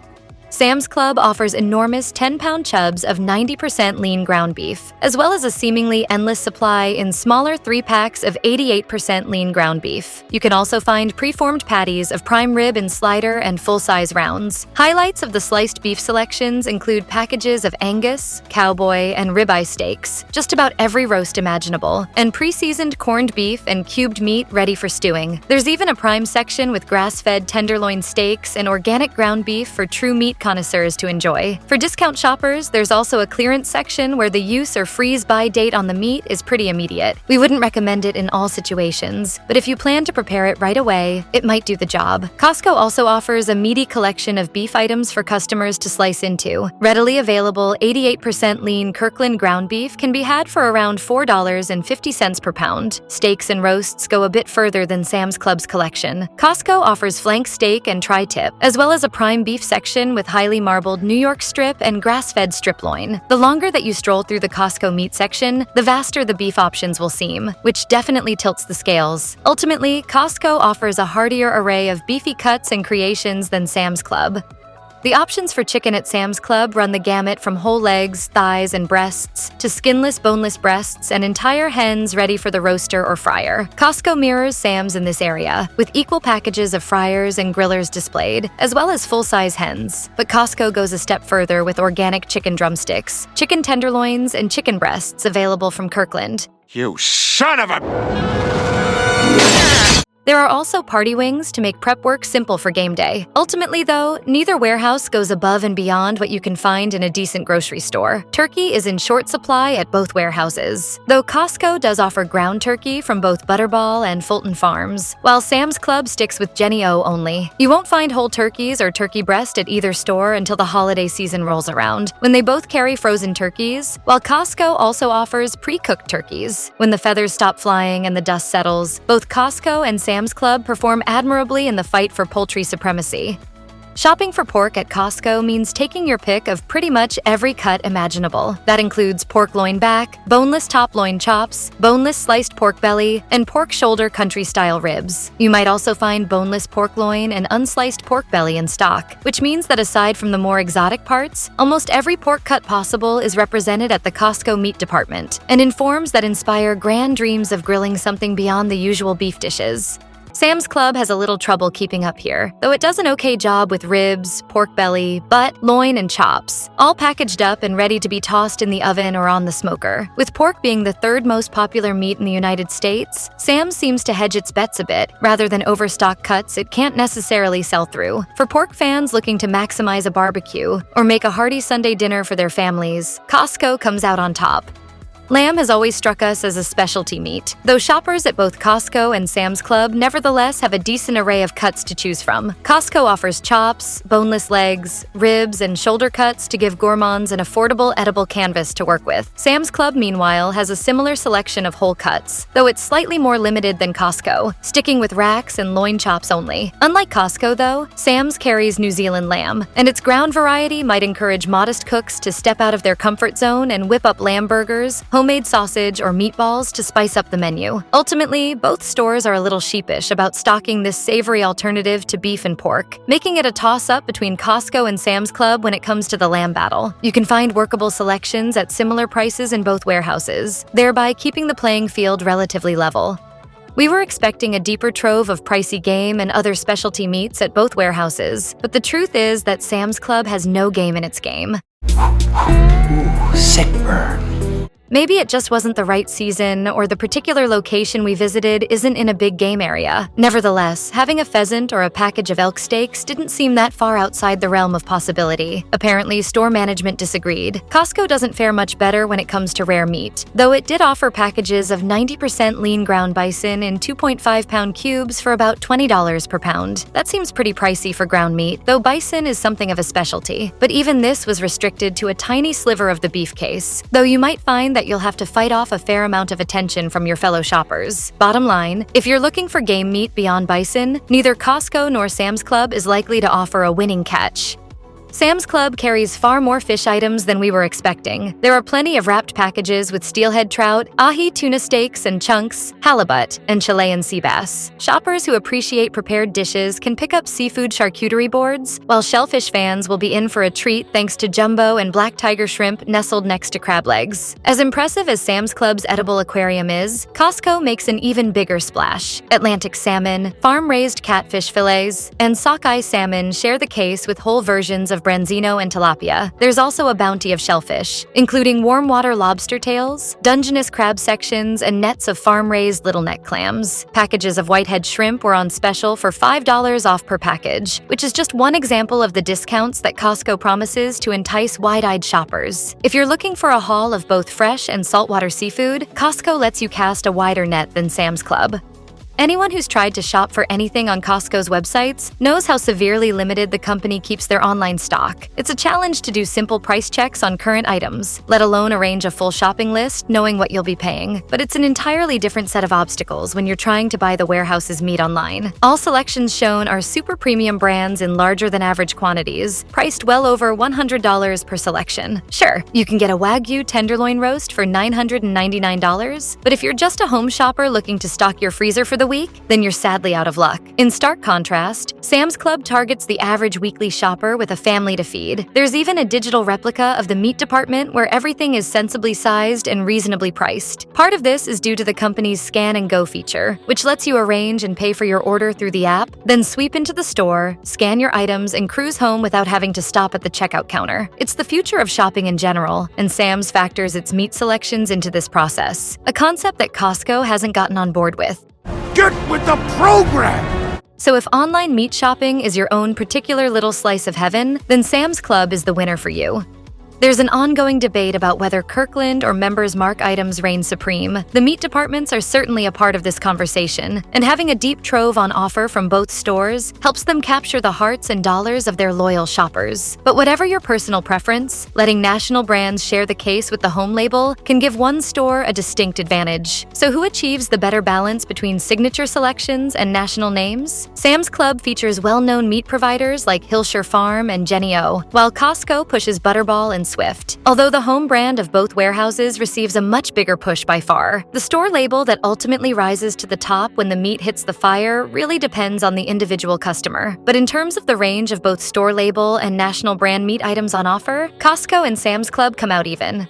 Sam's Club offers enormous 10-pound chubs of 90% lean ground beef, as well as a seemingly endless supply in smaller 3-packs of 88% lean ground beef. You can also find preformed patties of prime rib and slider and full-size rounds. Highlights of the sliced beef selections include packages of Angus, cowboy, and ribeye steaks, just about every roast imaginable, and pre-seasoned corned beef and cubed meat ready for stewing. There's even a prime section with grass-fed tenderloin steaks and organic ground beef for true meat connoisseurs to enjoy. For discount shoppers, there's also a clearance section where the use or freeze-by date on the meat is pretty immediate. We wouldn't recommend it in all situations, but if you plan to prepare it right away, it might do the job. Costco also offers a meaty collection of beef items for customers to slice into. Readily available 88% lean Kirkland ground beef can be had for around $4.50 per pound. Steaks and roasts go a bit further than Sam's Club's collection. Costco offers flank steak and tri-tip, as well as a prime beef section with highly marbled New York strip and grass-fed strip loin. The longer that you stroll through the Costco meat section, the vaster the beef options will seem, which definitely tilts the scales. Ultimately, Costco offers a heartier array of beefy cuts and creations than Sam's Club. The options for chicken at Sam's Club run the gamut from whole legs, thighs, and breasts to skinless, boneless breasts and entire hens ready for the roaster or fryer. Costco mirrors Sam's in this area, with equal packages of fryers and grillers displayed, as well as full-size hens. But Costco goes a step further with organic chicken drumsticks, chicken tenderloins, and chicken breasts available from Kirkland. You son of a... There are also party wings to make prep work simple for game day. Ultimately, though, neither warehouse goes above and beyond what you can find in a decent grocery store. Turkey is in short supply at both warehouses, though Costco does offer ground turkey from both Butterball and Fulton Farms, while Sam's Club sticks with Jenny O only. You won't find whole turkeys or turkey breast at either store until the holiday season rolls around, when they both carry frozen turkeys, while Costco also offers pre-cooked turkeys. When the feathers stop flying and the dust settles, both Costco and Sam's Club perform admirably in the fight for poultry supremacy. Shopping for pork at Costco means taking your pick of pretty much every cut imaginable. That includes pork loin back, boneless top loin chops, boneless sliced pork belly, and pork shoulder country-style ribs. You might also find boneless pork loin and unsliced pork belly in stock, which means that aside from the more exotic parts, almost every pork cut possible is represented at the Costco meat department, and in forms that inspire grand dreams of grilling something beyond the usual beef dishes. Sam's Club has a little trouble keeping up here, though it does an okay job with ribs, pork belly, butt, loin, and chops, all packaged up and ready to be tossed in the oven or on the smoker. With pork being the third most popular meat in the United States, Sam's seems to hedge its bets a bit, rather than overstock cuts it can't necessarily sell through. For pork fans looking to maximize a barbecue or make a hearty Sunday dinner for their families, Costco comes out on top. Lamb has always struck us as a specialty meat, though shoppers at both Costco and Sam's Club nevertheless have a decent array of cuts to choose from. Costco offers chops, boneless legs, ribs, and shoulder cuts to give gourmands an affordable edible canvas to work with. Sam's Club, meanwhile, has a similar selection of whole cuts, though it's slightly more limited than Costco, sticking with racks and loin chops only. Unlike Costco, though, Sam's carries New Zealand lamb, and its ground variety might encourage modest cooks to step out of their comfort zone and whip up lamb burgers, homemade sausage, or meatballs to spice up the menu. Ultimately, both stores are a little sheepish about stocking this savory alternative to beef and pork, making it a toss-up between Costco and Sam's Club when it comes to the lamb battle. You can find workable selections at similar prices in both warehouses, thereby keeping the playing field relatively level. We were expecting a deeper trove of pricey game and other specialty meats at both warehouses, but the truth is that Sam's Club has no game in its game. Ooh, sick burn. Maybe it just wasn't the right season, or the particular location we visited isn't in a big game area. Nevertheless, having a pheasant or a package of elk steaks didn't seem that far outside the realm of possibility. Apparently, store management disagreed. Costco doesn't fare much better when it comes to rare meat, though it did offer packages of 90% lean ground bison in 2.5-pound cubes for about $20 per pound. That seems pretty pricey for ground meat, though bison is something of a specialty. But even this was restricted to a tiny sliver of the beef case, though you might find that you'll have to fight off a fair amount of attention from your fellow shoppers. Bottom line, if you're looking for game meat beyond bison, neither Costco nor Sam's Club is likely to offer a winning catch. Sam's Club carries far more fish items than we were expecting. There are plenty of wrapped packages with steelhead trout, ahi tuna steaks and chunks, halibut, and Chilean sea bass. Shoppers who appreciate prepared dishes can pick up seafood charcuterie boards, while shellfish fans will be in for a treat thanks to jumbo and black tiger shrimp nestled next to crab legs. As impressive as Sam's Club's edible aquarium is, Costco makes an even bigger splash. Atlantic salmon, farm-raised catfish fillets, and sockeye salmon share the case with whole versions of branzino and tilapia. There's also a bounty of shellfish, including warm water lobster tails, Dungeness crab sections, and nets of farm-raised little neck clams. Packages of whitehead shrimp were on special for $5 off per package, which is just one example of the discounts that Costco promises to entice wide-eyed shoppers. If you're looking for a haul of both fresh and saltwater seafood, Costco lets you cast a wider net than Sam's Club. Anyone who's tried to shop for anything on Costco's websites knows how severely limited the company keeps their online stock. It's a challenge to do simple price checks on current items, let alone arrange a full shopping list knowing what you'll be paying. But it's an entirely different set of obstacles when you're trying to buy the warehouse's meat online. All selections shown are super premium brands in larger than average quantities, priced well over $100 per selection. Sure, you can get a Wagyu tenderloin roast for $999, but if you're just a home shopper looking to stock your freezer for the week, then you're sadly out of luck. In stark contrast, Sam's Club targets the average weekly shopper with a family to feed. There's even a digital replica of the meat department where everything is sensibly sized and reasonably priced. Part of this is due to the company's Scan and Go feature, which lets you arrange and pay for your order through the app, then sweep into the store, scan your items, and cruise home without having to stop at the checkout counter. It's the future of shopping in general, and Sam's factors its meat selections into this process, a concept that Costco hasn't gotten on board with. Get with the program! So if online meat shopping is your own particular little slice of heaven, then Sam's Club is the winner for you. There's an ongoing debate about whether Kirkland or Members Mark items reign supreme. The meat departments are certainly a part of this conversation, and having a deep trove on offer from both stores helps them capture the hearts and dollars of their loyal shoppers. But whatever your personal preference, letting national brands share the case with the home label can give one store a distinct advantage. So who achieves the better balance between signature selections and national names? Sam's Club features well-known meat providers like Hillshire Farm and Jenny O, while Costco pushes Butterball and Swift. Although the home brand of both warehouses receives a much bigger push by far, the store label that ultimately rises to the top when the meat hits the fire really depends on the individual customer. But in terms of the range of both store label and national brand meat items on offer, Costco and Sam's Club come out even.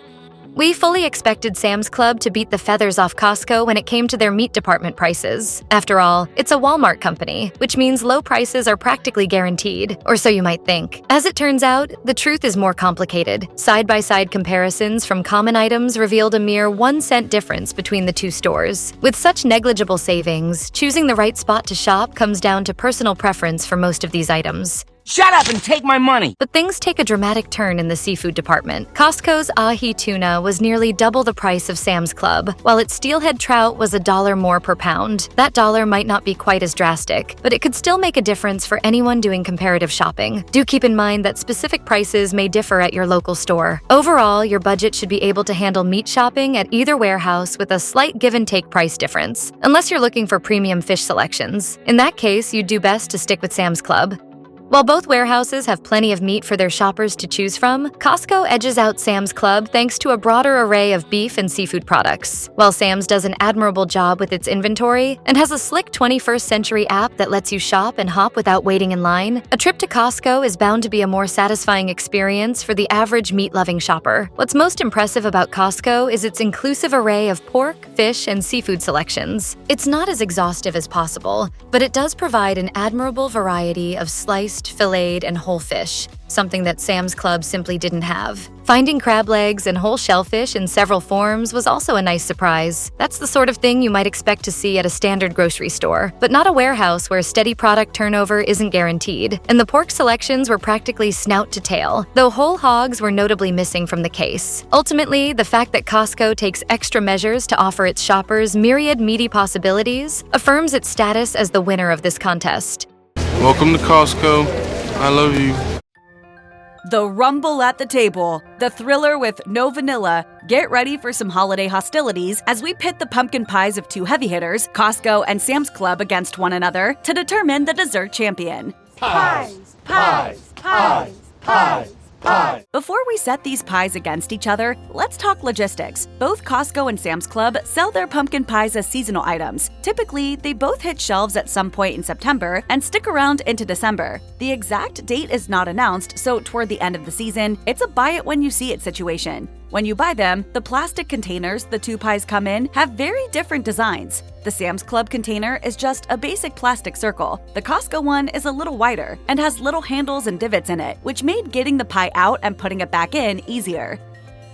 We fully expected Sam's Club to beat the feathers off Costco when it came to their meat department prices. After all, it's a Walmart company, which means low prices are practically guaranteed, or so you might think. As it turns out, the truth is more complicated. Side-by-side comparisons from common items revealed a mere 1-cent difference between the two stores. With such negligible savings, choosing the right spot to shop comes down to personal preference for most of these items. Shut up and take my money! But things take a dramatic turn in the seafood department. Costco's ahi tuna was nearly double the price of Sam's Club, while its steelhead trout was $1 more per pound. That dollar might not be quite as drastic, but it could still make a difference for anyone doing comparative shopping. Do keep in mind that specific prices may differ at your local store. Overall, your budget should be able to handle meat shopping at either warehouse with a slight give-and-take price difference, unless you're looking for premium fish selections. In that case, you'd do best to stick with Sam's Club. While both warehouses have plenty of meat for their shoppers to choose from, Costco edges out Sam's Club thanks to a broader array of beef and seafood products. While Sam's does an admirable job with its inventory and has a slick 21st century app that lets you shop and hop without waiting in line, a trip to Costco is bound to be a more satisfying experience for the average meat-loving shopper. What's most impressive about Costco is its inclusive array of pork, fish, and seafood selections. It's not as exhaustive as possible, but it does provide an admirable variety of sliced, filleted, and whole fish, something that Sam's Club simply didn't have. Finding crab legs and whole shellfish in several forms was also a nice surprise. That's the sort of thing you might expect to see at a standard grocery store, but not a warehouse where steady product turnover isn't guaranteed. And the pork selections were practically snout to tail, though whole hogs were notably missing from the case. Ultimately, the fact that Costco takes extra measures to offer its shoppers myriad meaty possibilities affirms its status as the winner of this contest. Welcome to Costco. I love you. The Rumble at the Table, the thriller with no vanilla. Get ready for some holiday hostilities as we pit the pumpkin pies of two heavy hitters, Costco and Sam's Club, against one another to determine the dessert champion. Pies, pies, pies, pies, pies. Before we set these pies against each other, let's talk logistics. Both Costco and Sam's Club sell their pumpkin pies as seasonal items. Typically, they both hit shelves at some point in September and stick around into December. The exact date is not announced, so toward the end of the season, it's a buy-it-when-you-see-it situation. When you buy them, the plastic containers the two pies come in have very different designs. The Sam's Club container is just a basic plastic circle. The Costco one is a little wider and has little handles and divots in it, which made getting the pie out and putting it back in easier.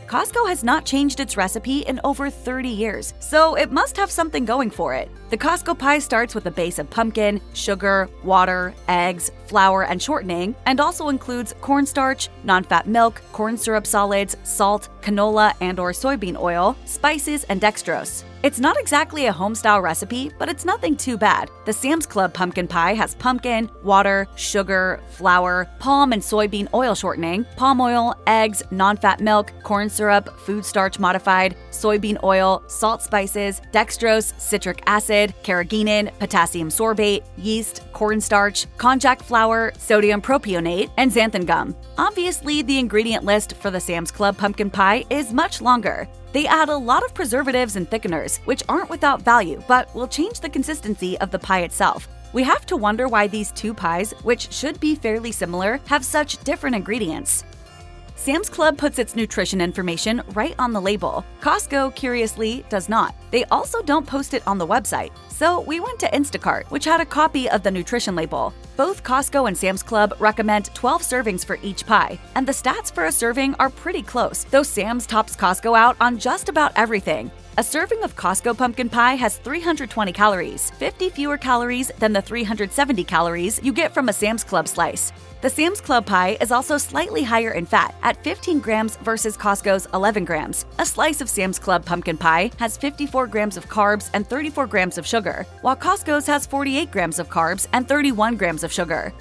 Costco has not changed its recipe in over 30 years, so it must have something going for it. The Costco pie starts with a base of pumpkin, sugar, water, eggs, flour, and shortening, and also includes cornstarch, non-fat milk, corn syrup solids, salt, canola and/or soybean oil, spices, and dextrose. It's not exactly a home-style recipe, but it's nothing too bad. The Sam's Club pumpkin pie has pumpkin, water, sugar, flour, palm and soybean oil shortening, palm oil, eggs, non-fat milk, corn syrup, food starch modified, soybean oil, salt, spices, dextrose, citric acid, carrageenan, potassium sorbate, yeast, cornstarch, konjac flour, sodium propionate, and xanthan gum. Obviously, the ingredient list for the Sam's Club pumpkin pie is much longer. They add a lot of preservatives and thickeners, which aren't without value, but will change the consistency of the pie itself. We have to wonder why these two pies, which should be fairly similar, have such different ingredients. Sam's Club puts its nutrition information right on the label. Costco, curiously, does not. They also don't post it on the website. So we went to Instacart, which had a copy of the nutrition label. Both Costco and Sam's Club recommend 12 servings for each pie, and the stats for a serving are pretty close, though Sam's tops Costco out on just about everything. A serving of Costco pumpkin pie has 320 calories, 50 fewer calories than the 370 calories you get from a Sam's Club slice. The Sam's Club pie is also slightly higher in fat, at 15 grams versus Costco's 11 grams. A slice of Sam's Club pumpkin pie has 54 grams of carbs and 34 grams of sugar, while Costco's has 48 grams of carbs and 31 grams of sugar.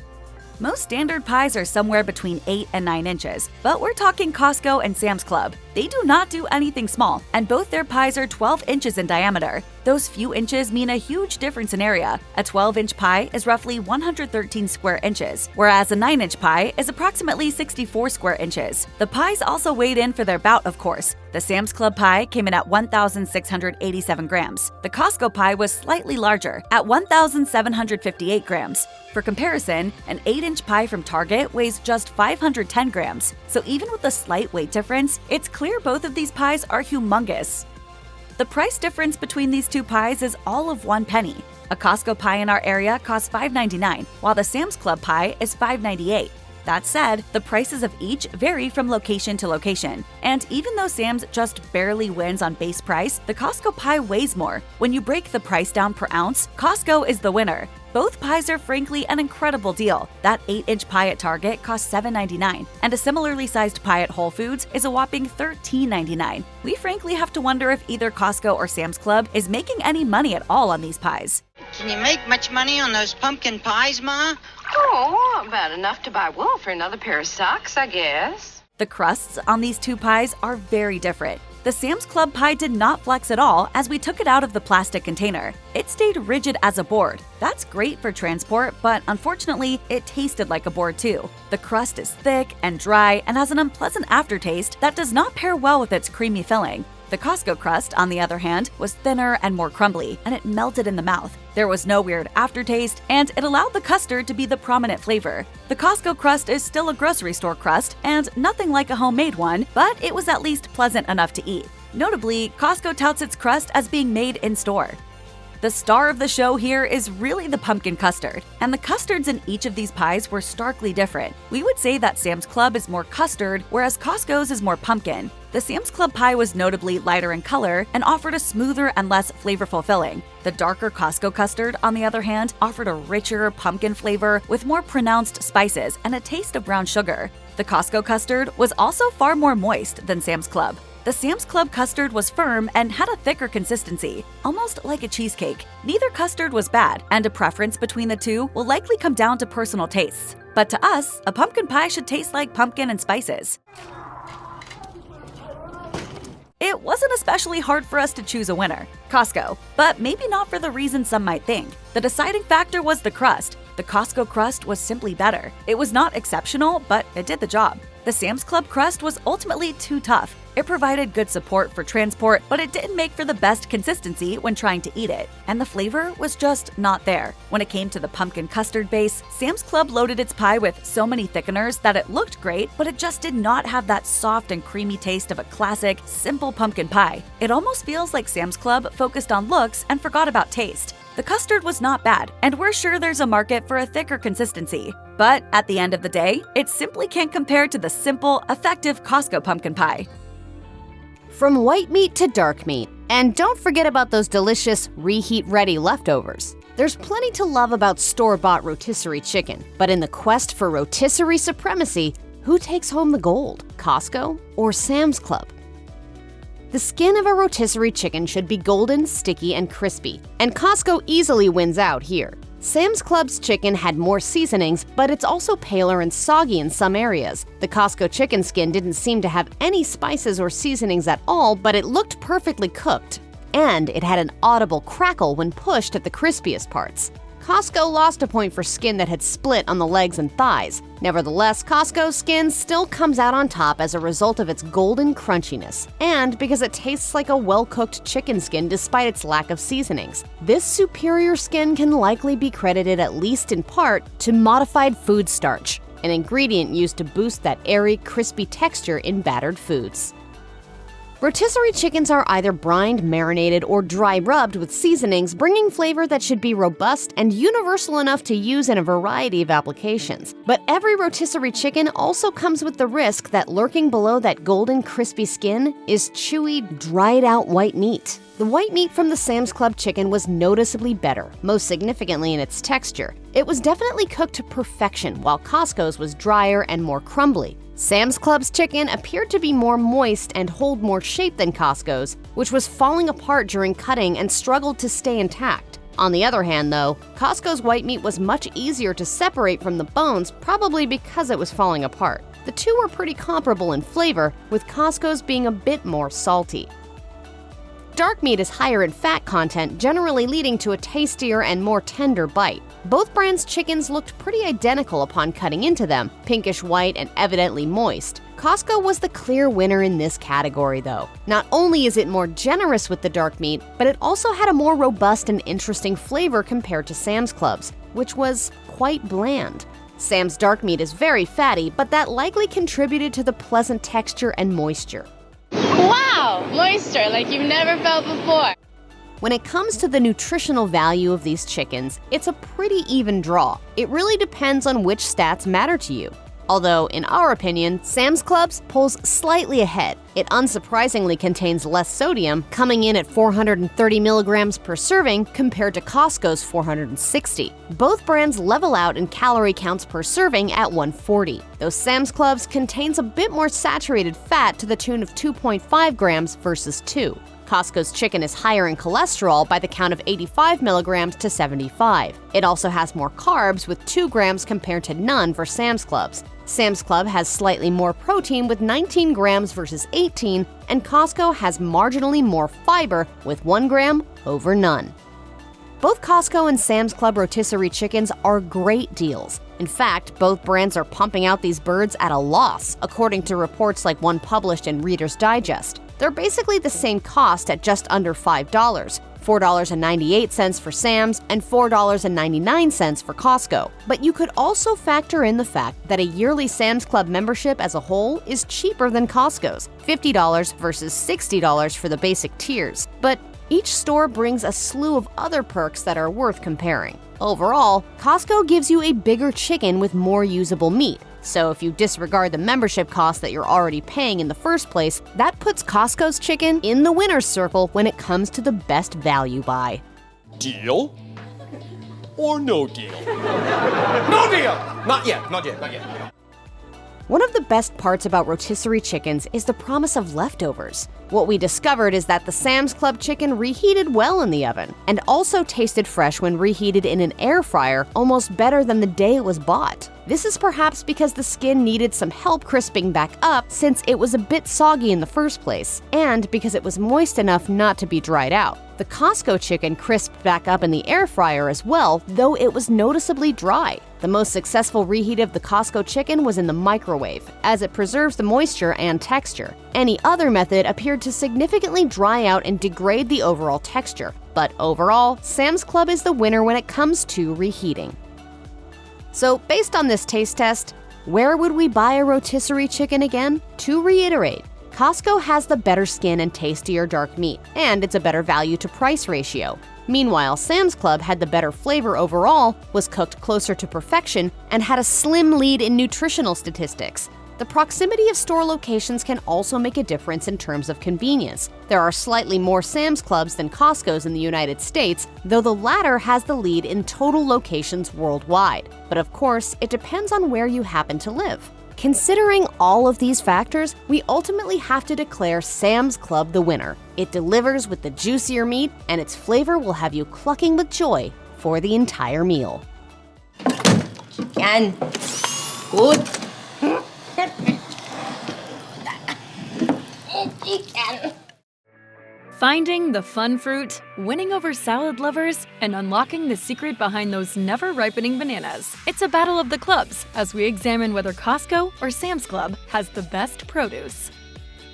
Most standard pies are somewhere between 8 and 9 inches, but we're talking Costco and Sam's Club. They do not do anything small, and both their pies are 12 inches in diameter. Those few inches mean a huge difference in area. A 12-inch pie is roughly 113 square inches, whereas a 9-inch pie is approximately 64 square inches. The pies also weighed in for their bout, of course. The Sam's Club pie came in at 1,687 grams. The Costco pie was slightly larger, at 1,758 grams. For comparison, an 8-inch pie from Target weighs just 510 grams. So even with a slight weight difference, it's clear both of these pies are humongous. The price difference between these two pies is all of 1 penny. A Costco pie in our area costs $5.99, while the Sam's Club pie is $5.98. That said, the prices of each vary from location to location. And even though Sam's just barely wins on base price, the Costco pie weighs more. When you break the price down per ounce, Costco is the winner. Both pies are frankly an incredible deal. That 8-inch pie at Target costs $7.99, and a similarly sized pie at Whole Foods is a whopping $13.99. We frankly have to wonder if either Costco or Sam's Club is making any money at all on these pies. Can you make much money on those pumpkin pies, Ma? Oh, about enough to buy wool for another pair of socks, I guess. The crusts on these two pies are very different. The Sam's Club pie did not flex at all as we took it out of the plastic container. It stayed rigid as a board. That's great for transport, but unfortunately, it tasted like a board too. The crust is thick and dry and has an unpleasant aftertaste that does not pair well with its creamy filling. The Costco crust, on the other hand, was thinner and more crumbly, and it melted in the mouth. There was no weird aftertaste, and it allowed the custard to be the prominent flavor. The Costco crust is still a grocery store crust, and nothing like a homemade one, but it was at least pleasant enough to eat. Notably, Costco touts its crust as being made in-store. The star of the show here is really the pumpkin custard, and the custards in each of these pies were starkly different. We would say that Sam's Club is more custard, whereas Costco's is more pumpkin. The Sam's Club pie was notably lighter in color and offered a smoother and less flavorful filling. The darker Costco custard, on the other hand, offered a richer pumpkin flavor with more pronounced spices and a taste of brown sugar. The Costco custard was also far more moist than Sam's Club. The Sam's Club custard was firm and had a thicker consistency, almost like a cheesecake. Neither custard was bad, and a preference between the two will likely come down to personal tastes. But to us, a pumpkin pie should taste like pumpkin and spices. It wasn't especially hard for us to choose a winner, Costco, but maybe not for the reason some might think. The deciding factor was the crust. The Costco crust was simply better. It was not exceptional, but it did the job. The Sam's Club crust was ultimately too tough. It provided good support for transport, but it didn't make for the best consistency when trying to eat it, and the flavor was just not there. When it came to the pumpkin custard base, Sam's Club loaded its pie with so many thickeners that it looked great, but it just did not have that soft and creamy taste of a classic, simple pumpkin pie. It almost feels like Sam's Club focused on looks and forgot about taste. The custard was not bad, and we're sure there's a market for a thicker consistency. But at the end of the day, it simply can't compare to the simple, effective Costco pumpkin pie. From white meat to dark meat. And don't forget about those delicious reheat-ready leftovers. There's plenty to love about store-bought rotisserie chicken, but in the quest for rotisserie supremacy, who takes home the gold, Costco or Sam's Club? The skin of a rotisserie chicken should be golden, sticky, and crispy, and Costco easily wins out here. Sam's Club's chicken had more seasonings, but it's also paler and soggy in some areas. The Costco chicken skin didn't seem to have any spices or seasonings at all, but it looked perfectly cooked. And it had an audible crackle when pushed at the crispiest parts. Costco lost a point for skin that had split on the legs and thighs. Nevertheless, Costco's skin still comes out on top as a result of its golden crunchiness, and because it tastes like a well-cooked chicken skin despite its lack of seasonings. This superior skin can likely be credited, at least in part, to modified food starch, an ingredient used to boost that airy, crispy texture in battered foods. Rotisserie chickens are either brined, marinated, or dry rubbed with seasonings, bringing flavor that should be robust and universal enough to use in a variety of applications. But every rotisserie chicken also comes with the risk that lurking below that golden, crispy skin is chewy, dried-out white meat. The white meat from the Sam's Club chicken was noticeably better, most significantly in its texture. It was definitely cooked to perfection, while Costco's was drier and more crumbly. Sam's Club's chicken appeared to be more moist and hold more shape than Costco's, which was falling apart during cutting and struggled to stay intact. On the other hand, though, Costco's white meat was much easier to separate from the bones, probably because it was falling apart. The two were pretty comparable in flavor, with Costco's being a bit more salty. Dark meat is higher in fat content, generally leading to a tastier and more tender bite. Both brands' chickens looked pretty identical upon cutting into them, pinkish white and evidently moist. Costco was the clear winner in this category, though. Not only is it more generous with the dark meat, but it also had a more robust and interesting flavor compared to Sam's Club's, which was quite bland. Sam's dark meat is very fatty, but that likely contributed to the pleasant texture and moisture. Wow, moisture like you've never felt before. When it comes to the nutritional value of these chickens, it's a pretty even draw. It really depends on which stats matter to you. Although, in our opinion, Sam's Club's pulls slightly ahead. It unsurprisingly contains less sodium, coming in at 430 milligrams per serving compared to Costco's 460. Both brands level out in calorie counts per serving at 140, though Sam's Club's contains a bit more saturated fat to the tune of 2.5 grams versus 2. Costco's chicken is higher in cholesterol by the count of 85 milligrams to 75. It also has more carbs with 2 grams compared to none for Sam's Club's. Sam's Club has slightly more protein with 19 grams versus 18, and Costco has marginally more fiber with 1 gram over none. Both Costco and Sam's Club rotisserie chickens are great deals. In fact, both brands are pumping out these birds at a loss, according to reports like one published in Reader's Digest. They're basically the same cost at just under $5, $4.98 for Sam's and $4.99 for Costco. But you could also factor in the fact that a yearly Sam's Club membership as a whole is cheaper than Costco's, $50 versus $60 for the basic tiers. But each store brings a slew of other perks that are worth comparing. Overall, Costco gives you a bigger chicken with more usable meat. So if you disregard the membership cost that you're already paying in the first place, that puts Costco's chicken in the winner's circle when it comes to the best value buy. Deal or no deal? No deal! Not yet, not yet, not yet. One of the best parts about rotisserie chickens is the promise of leftovers. What we discovered is that the Sam's Club chicken reheated well in the oven, and also tasted fresh when reheated in an air fryer, almost better than the day it was bought. This is perhaps because the skin needed some help crisping back up since it was a bit soggy in the first place, and because it was moist enough not to be dried out. The Costco chicken crisped back up in the air fryer as well, though it was noticeably dry. The most successful reheat of the Costco chicken was in the microwave, as it preserves the moisture and texture. Any other method appeared to significantly dry out and degrade the overall texture. But overall, Sam's Club is the winner when it comes to reheating. So, based on this taste test, where would we buy a rotisserie chicken again? To reiterate, Costco has the better skin and tastier dark meat, and it's a better value to price ratio. Meanwhile, Sam's Club had the better flavor overall, was cooked closer to perfection, and had a slim lead in nutritional statistics. The proximity of store locations can also make a difference in terms of convenience. There are slightly more Sam's Clubs than Costco's in the United States, though the latter has the lead in total locations worldwide. But of course, it depends on where you happen to live. Considering all of these factors, we ultimately have to declare Sam's Club the winner. It delivers with the juicier meat, and its flavor will have you clucking with joy for the entire meal. Yan. Good. Finding the fun fruit, winning over salad lovers, and unlocking the secret behind those never-ripening bananas. It's a battle of the clubs as we examine whether Costco or Sam's Club has the best produce.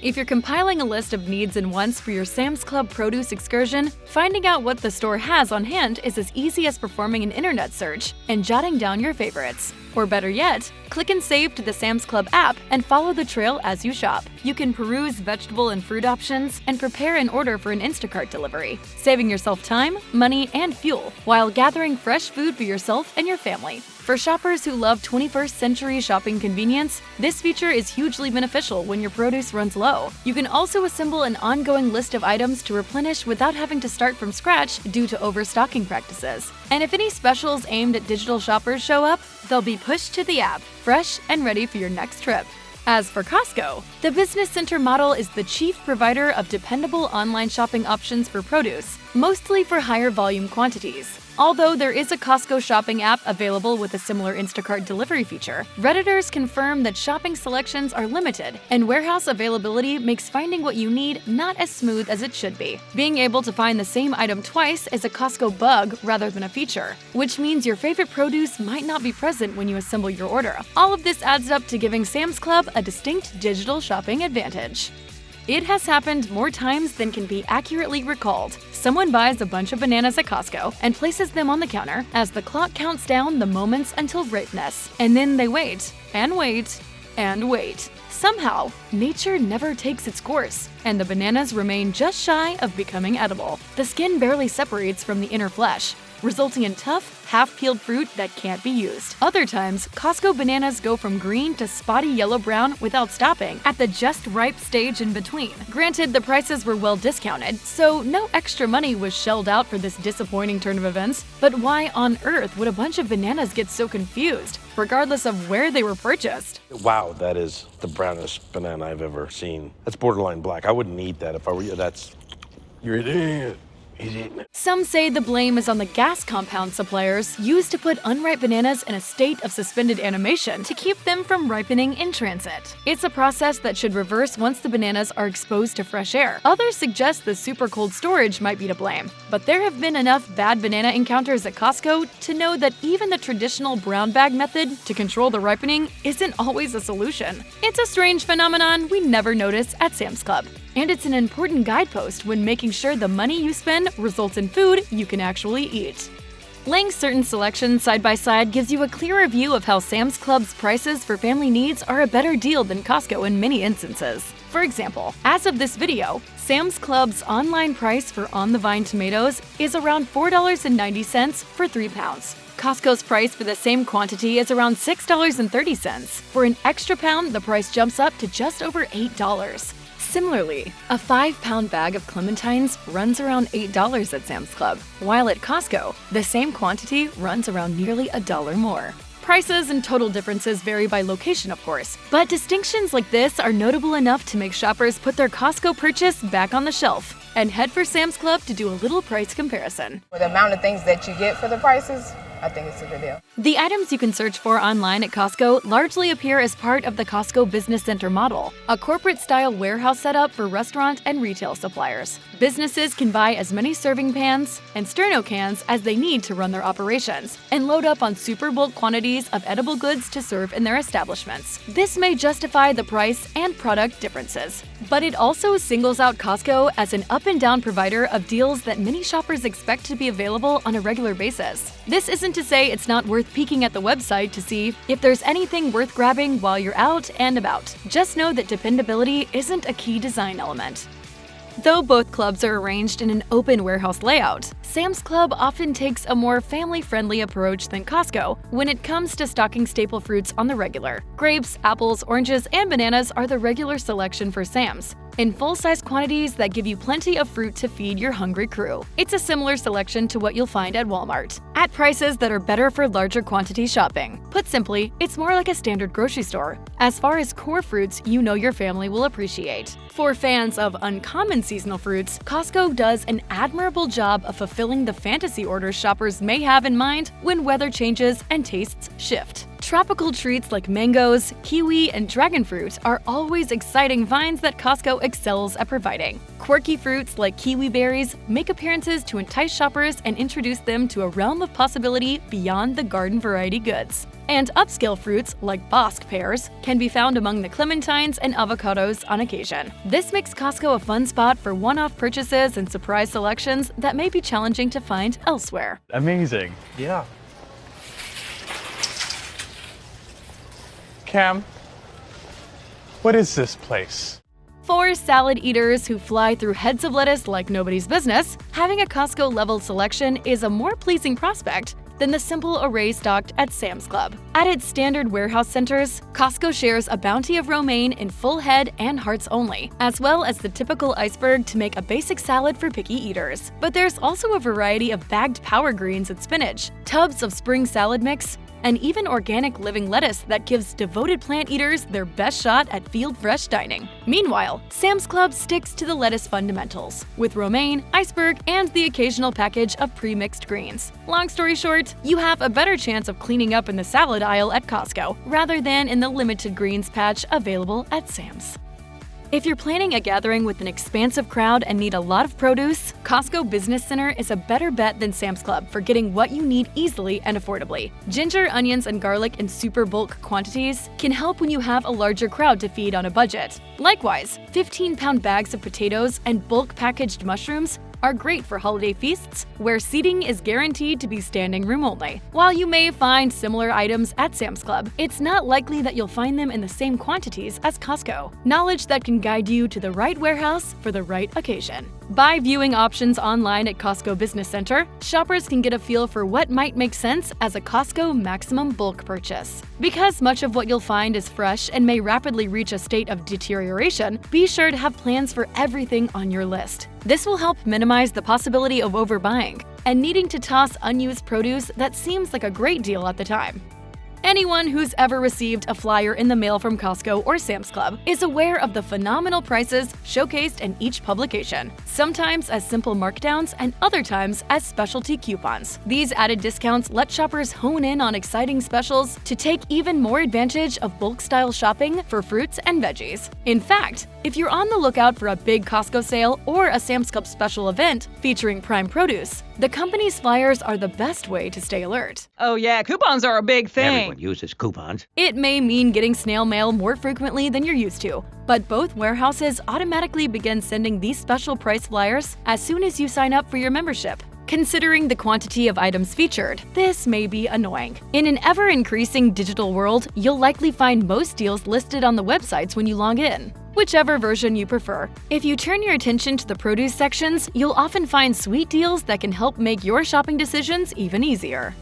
If you're compiling a list of needs and wants for your Sam's Club produce excursion, finding out what the store has on hand is as easy as performing an internet search and jotting down your favorites. Or better yet, click and save to the Sam's Club app and follow the trail as you shop. You can peruse vegetable and fruit options and prepare an order for an Instacart delivery, saving yourself time, money, and fuel while gathering fresh food for yourself and your family. For shoppers who love 21st century shopping convenience, this feature is hugely beneficial when your produce runs low. You can also assemble an ongoing list of items to replenish without having to start from scratch due to overstocking practices. And if any specials aimed at digital shoppers show up, they'll be pushed to the app, fresh and ready for your next trip. As for Costco, the business center model is the chief provider of dependable online shopping options for produce, mostly for higher volume quantities. Although there is a Costco shopping app available with a similar Instacart delivery feature, Redditors confirm that shopping selections are limited, and warehouse availability makes finding what you need not as smooth as it should be. Being able to find the same item twice is a Costco bug rather than a feature, which means your favorite produce might not be present when you assemble your order. All of this adds up to giving Sam's Club a distinct digital shopping advantage. It has happened more times than can be accurately recalled. Someone buys a bunch of bananas at Costco and places them on the counter as the clock counts down the moments until ripeness. And then they wait, and wait, and wait. Somehow, nature never takes its course, and the bananas remain just shy of becoming edible. The skin barely separates from the inner flesh, resulting in tough, half-peeled fruit that can't be used. Other times, Costco bananas go from green to spotty yellow-brown without stopping at the just ripe stage in between. Granted, the prices were well discounted, so no extra money was shelled out for this disappointing turn of events. But why on earth would a bunch of bananas get so confused, regardless of where they were purchased? Wow, that is the brownest banana I've ever seen. That's borderline black. I wouldn't eat that if I were you. You're eating it. Some say the blame is on the gas compound suppliers used to put unripe bananas in a state of suspended animation to keep them from ripening in transit. It's a process that should reverse once the bananas are exposed to fresh air. Others suggest the super cold storage might be to blame, but there have been enough bad banana encounters at Costco to know that even the traditional brown bag method to control the ripening isn't always a solution. It's a strange phenomenon we never notice at Sam's Club. And it's an important guidepost when making sure the money you spend results in food you can actually eat. Laying certain selections side by side gives you a clearer view of how Sam's Club's prices for family needs are a better deal than Costco in many instances. For example, as of this video, Sam's Club's online price for on-the-vine tomatoes is around $4.90 for 3 pounds. Costco's price for the same quantity is around $6.30. For an extra pound, the price jumps up to just over $8. Similarly, a 5-pound bag of clementines runs around $8 at Sam's Club, while at Costco, the same quantity runs around nearly $1 more. Prices and total differences vary by location, of course, but distinctions like this are notable enough to make shoppers put their Costco purchase back on the shelf and head for Sam's Club to do a little price comparison. For the amount of things that you get for the prices, I think it's a good deal. The items you can search for online at Costco largely appear as part of the Costco Business Center model, a corporate-style warehouse setup for restaurant and retail suppliers. Businesses can buy as many serving pans and sterno cans as they need to run their operations, and load up on super bulk quantities of edible goods to serve in their establishments. This may justify the price and product differences, but it also singles out Costco as an up-and-down provider of deals that many shoppers expect to be available on a regular basis. This isn't to say it's not worth peeking at the website to see if there's anything worth grabbing while you're out and about. Just know that dependability isn't a key design element. Though both clubs are arranged in an open warehouse layout, Sam's Club often takes a more family-friendly approach than Costco when it comes to stocking staple fruits on the regular. Grapes, apples, oranges, and bananas are the regular selection for Sam's, in full-size quantities that give you plenty of fruit to feed your hungry crew. It's a similar selection to what you'll find at Walmart, at prices that are better for larger quantity shopping. Put simply, it's more like a standard grocery store, as far as core fruits you know your family will appreciate. For fans of uncommon seasonal fruits, Costco does an admirable job of fulfilling the fantasy orders shoppers may have in mind when weather changes and tastes shift. Tropical treats like mangoes, kiwi, and dragon fruit are always exciting finds that Costco excels at providing. Quirky fruits like kiwi berries make appearances to entice shoppers and introduce them to a realm of possibility beyond the garden variety goods. And upscale fruits like Bosc pears can be found among the clementines and avocados on occasion. This makes Costco a fun spot for one-off purchases and surprise selections that may be challenging to find elsewhere. Amazing. Yeah. Cam, what is this place? For salad eaters who fly through heads of lettuce like nobody's business, having a Costco-level selection is a more pleasing prospect than the simple array stocked at Sam's Club. At its standard warehouse centers, Costco shares a bounty of romaine in full head and hearts only, as well as the typical iceberg to make a basic salad for picky eaters. But there's also a variety of bagged power greens and spinach, tubs of spring salad mix, and even organic living lettuce that gives devoted plant eaters their best shot at field-fresh dining. Meanwhile, Sam's Club sticks to the lettuce fundamentals, with romaine, iceberg, and the occasional package of pre-mixed greens. Long story short, you have a better chance of cleaning up in the salad aisle at Costco, rather than in the limited greens patch available at Sam's. If you're planning a gathering with an expansive crowd and need a lot of produce, Costco Business Center is a better bet than Sam's Club for getting what you need easily and affordably. Ginger, onions, and garlic in super bulk quantities can help when you have a larger crowd to feed on a budget. Likewise, 15-pound bags of potatoes and bulk packaged mushrooms are great for holiday feasts where seating is guaranteed to be standing room only. While you may find similar items at Sam's Club, it's not likely that you'll find them in the same quantities as Costco. Knowledge that can guide you to the right warehouse for the right occasion. By viewing options online at Costco Business Center, shoppers can get a feel for what might make sense as a Costco maximum bulk purchase. Because much of what you'll find is fresh and may rapidly reach a state of deterioration, be sure to have plans for everything on your list. This will help minimize the possibility of overbuying and needing to toss unused produce that seems like a great deal at the time. Anyone who's ever received a flyer in the mail from Costco or Sam's Club is aware of the phenomenal prices showcased in each publication, sometimes as simple markdowns and other times as specialty coupons. These added discounts let shoppers hone in on exciting specials to take even more advantage of bulk-style shopping for fruits and veggies. In fact, if you're on the lookout for a big Costco sale or a Sam's Club special event featuring prime produce, the company's flyers are the best way to stay alert. Oh yeah, coupons are a big thing. Everyone uses coupons. It may mean getting snail mail more frequently than you're used to, but both warehouses automatically begin sending these special price flyers as soon as you sign up for your membership. Considering the quantity of items featured, this may be annoying. In an ever-increasing digital world, you'll likely find most deals listed on the websites when you log in, whichever version you prefer. If you turn your attention to the produce sections, you'll often find sweet deals that can help make your shopping decisions even easier.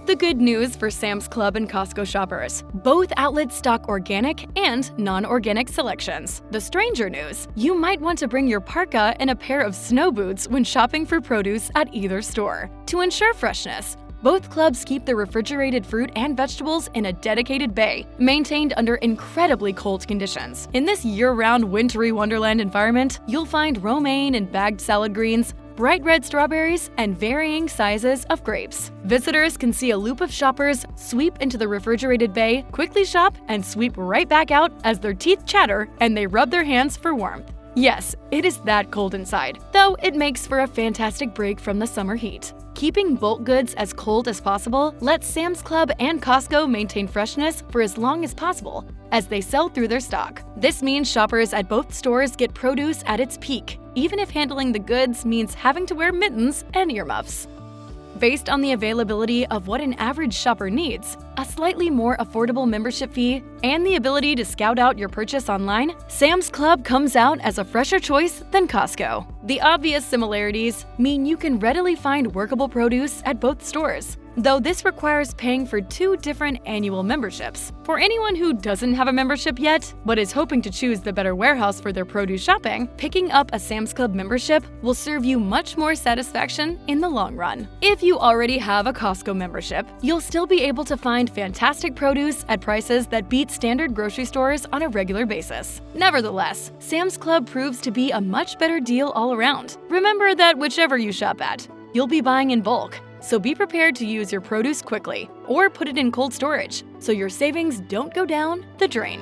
The good news for Sam's Club and Costco shoppers: both outlets stock organic and non-organic selections. The stranger news: you might want to bring your parka and a pair of snow boots when shopping for produce at either store. To ensure freshness, both clubs keep the refrigerated fruit and vegetables in a dedicated bay, maintained under incredibly cold conditions. In this year-round wintry wonderland environment, you'll find romaine and bagged salad greens, bright red strawberries, and varying sizes of grapes. Visitors can see a loop of shoppers sweep into the refrigerated bay, quickly shop, and sweep right back out as their teeth chatter and they rub their hands for warmth. Yes, it is that cold inside, though it makes for a fantastic break from the summer heat. Keeping bulk goods as cold as possible lets Sam's Club and Costco maintain freshness for as long as possible as they sell through their stock. This means shoppers at both stores get produce at its peak, even if handling the goods means having to wear mittens and earmuffs. Based on the availability of what an average shopper needs, a slightly more affordable membership fee, and the ability to scout out your purchase online, Sam's Club comes out as a fresher choice than Costco. The obvious similarities mean you can readily find workable produce at both stores, though this requires paying for 2 different annual memberships. For anyone who doesn't have a membership yet, but is hoping to choose the better warehouse for their produce shopping, picking up a Sam's Club membership will serve you much more satisfaction in the long run. If you already have a Costco membership, you'll still be able to find fantastic produce at prices that beat standard grocery stores on a regular basis. Nevertheless, Sam's Club proves to be a much better deal all around. Remember that whichever you shop at, you'll be buying in bulk. So be prepared to use your produce quickly or put it in cold storage so your savings don't go down the drain.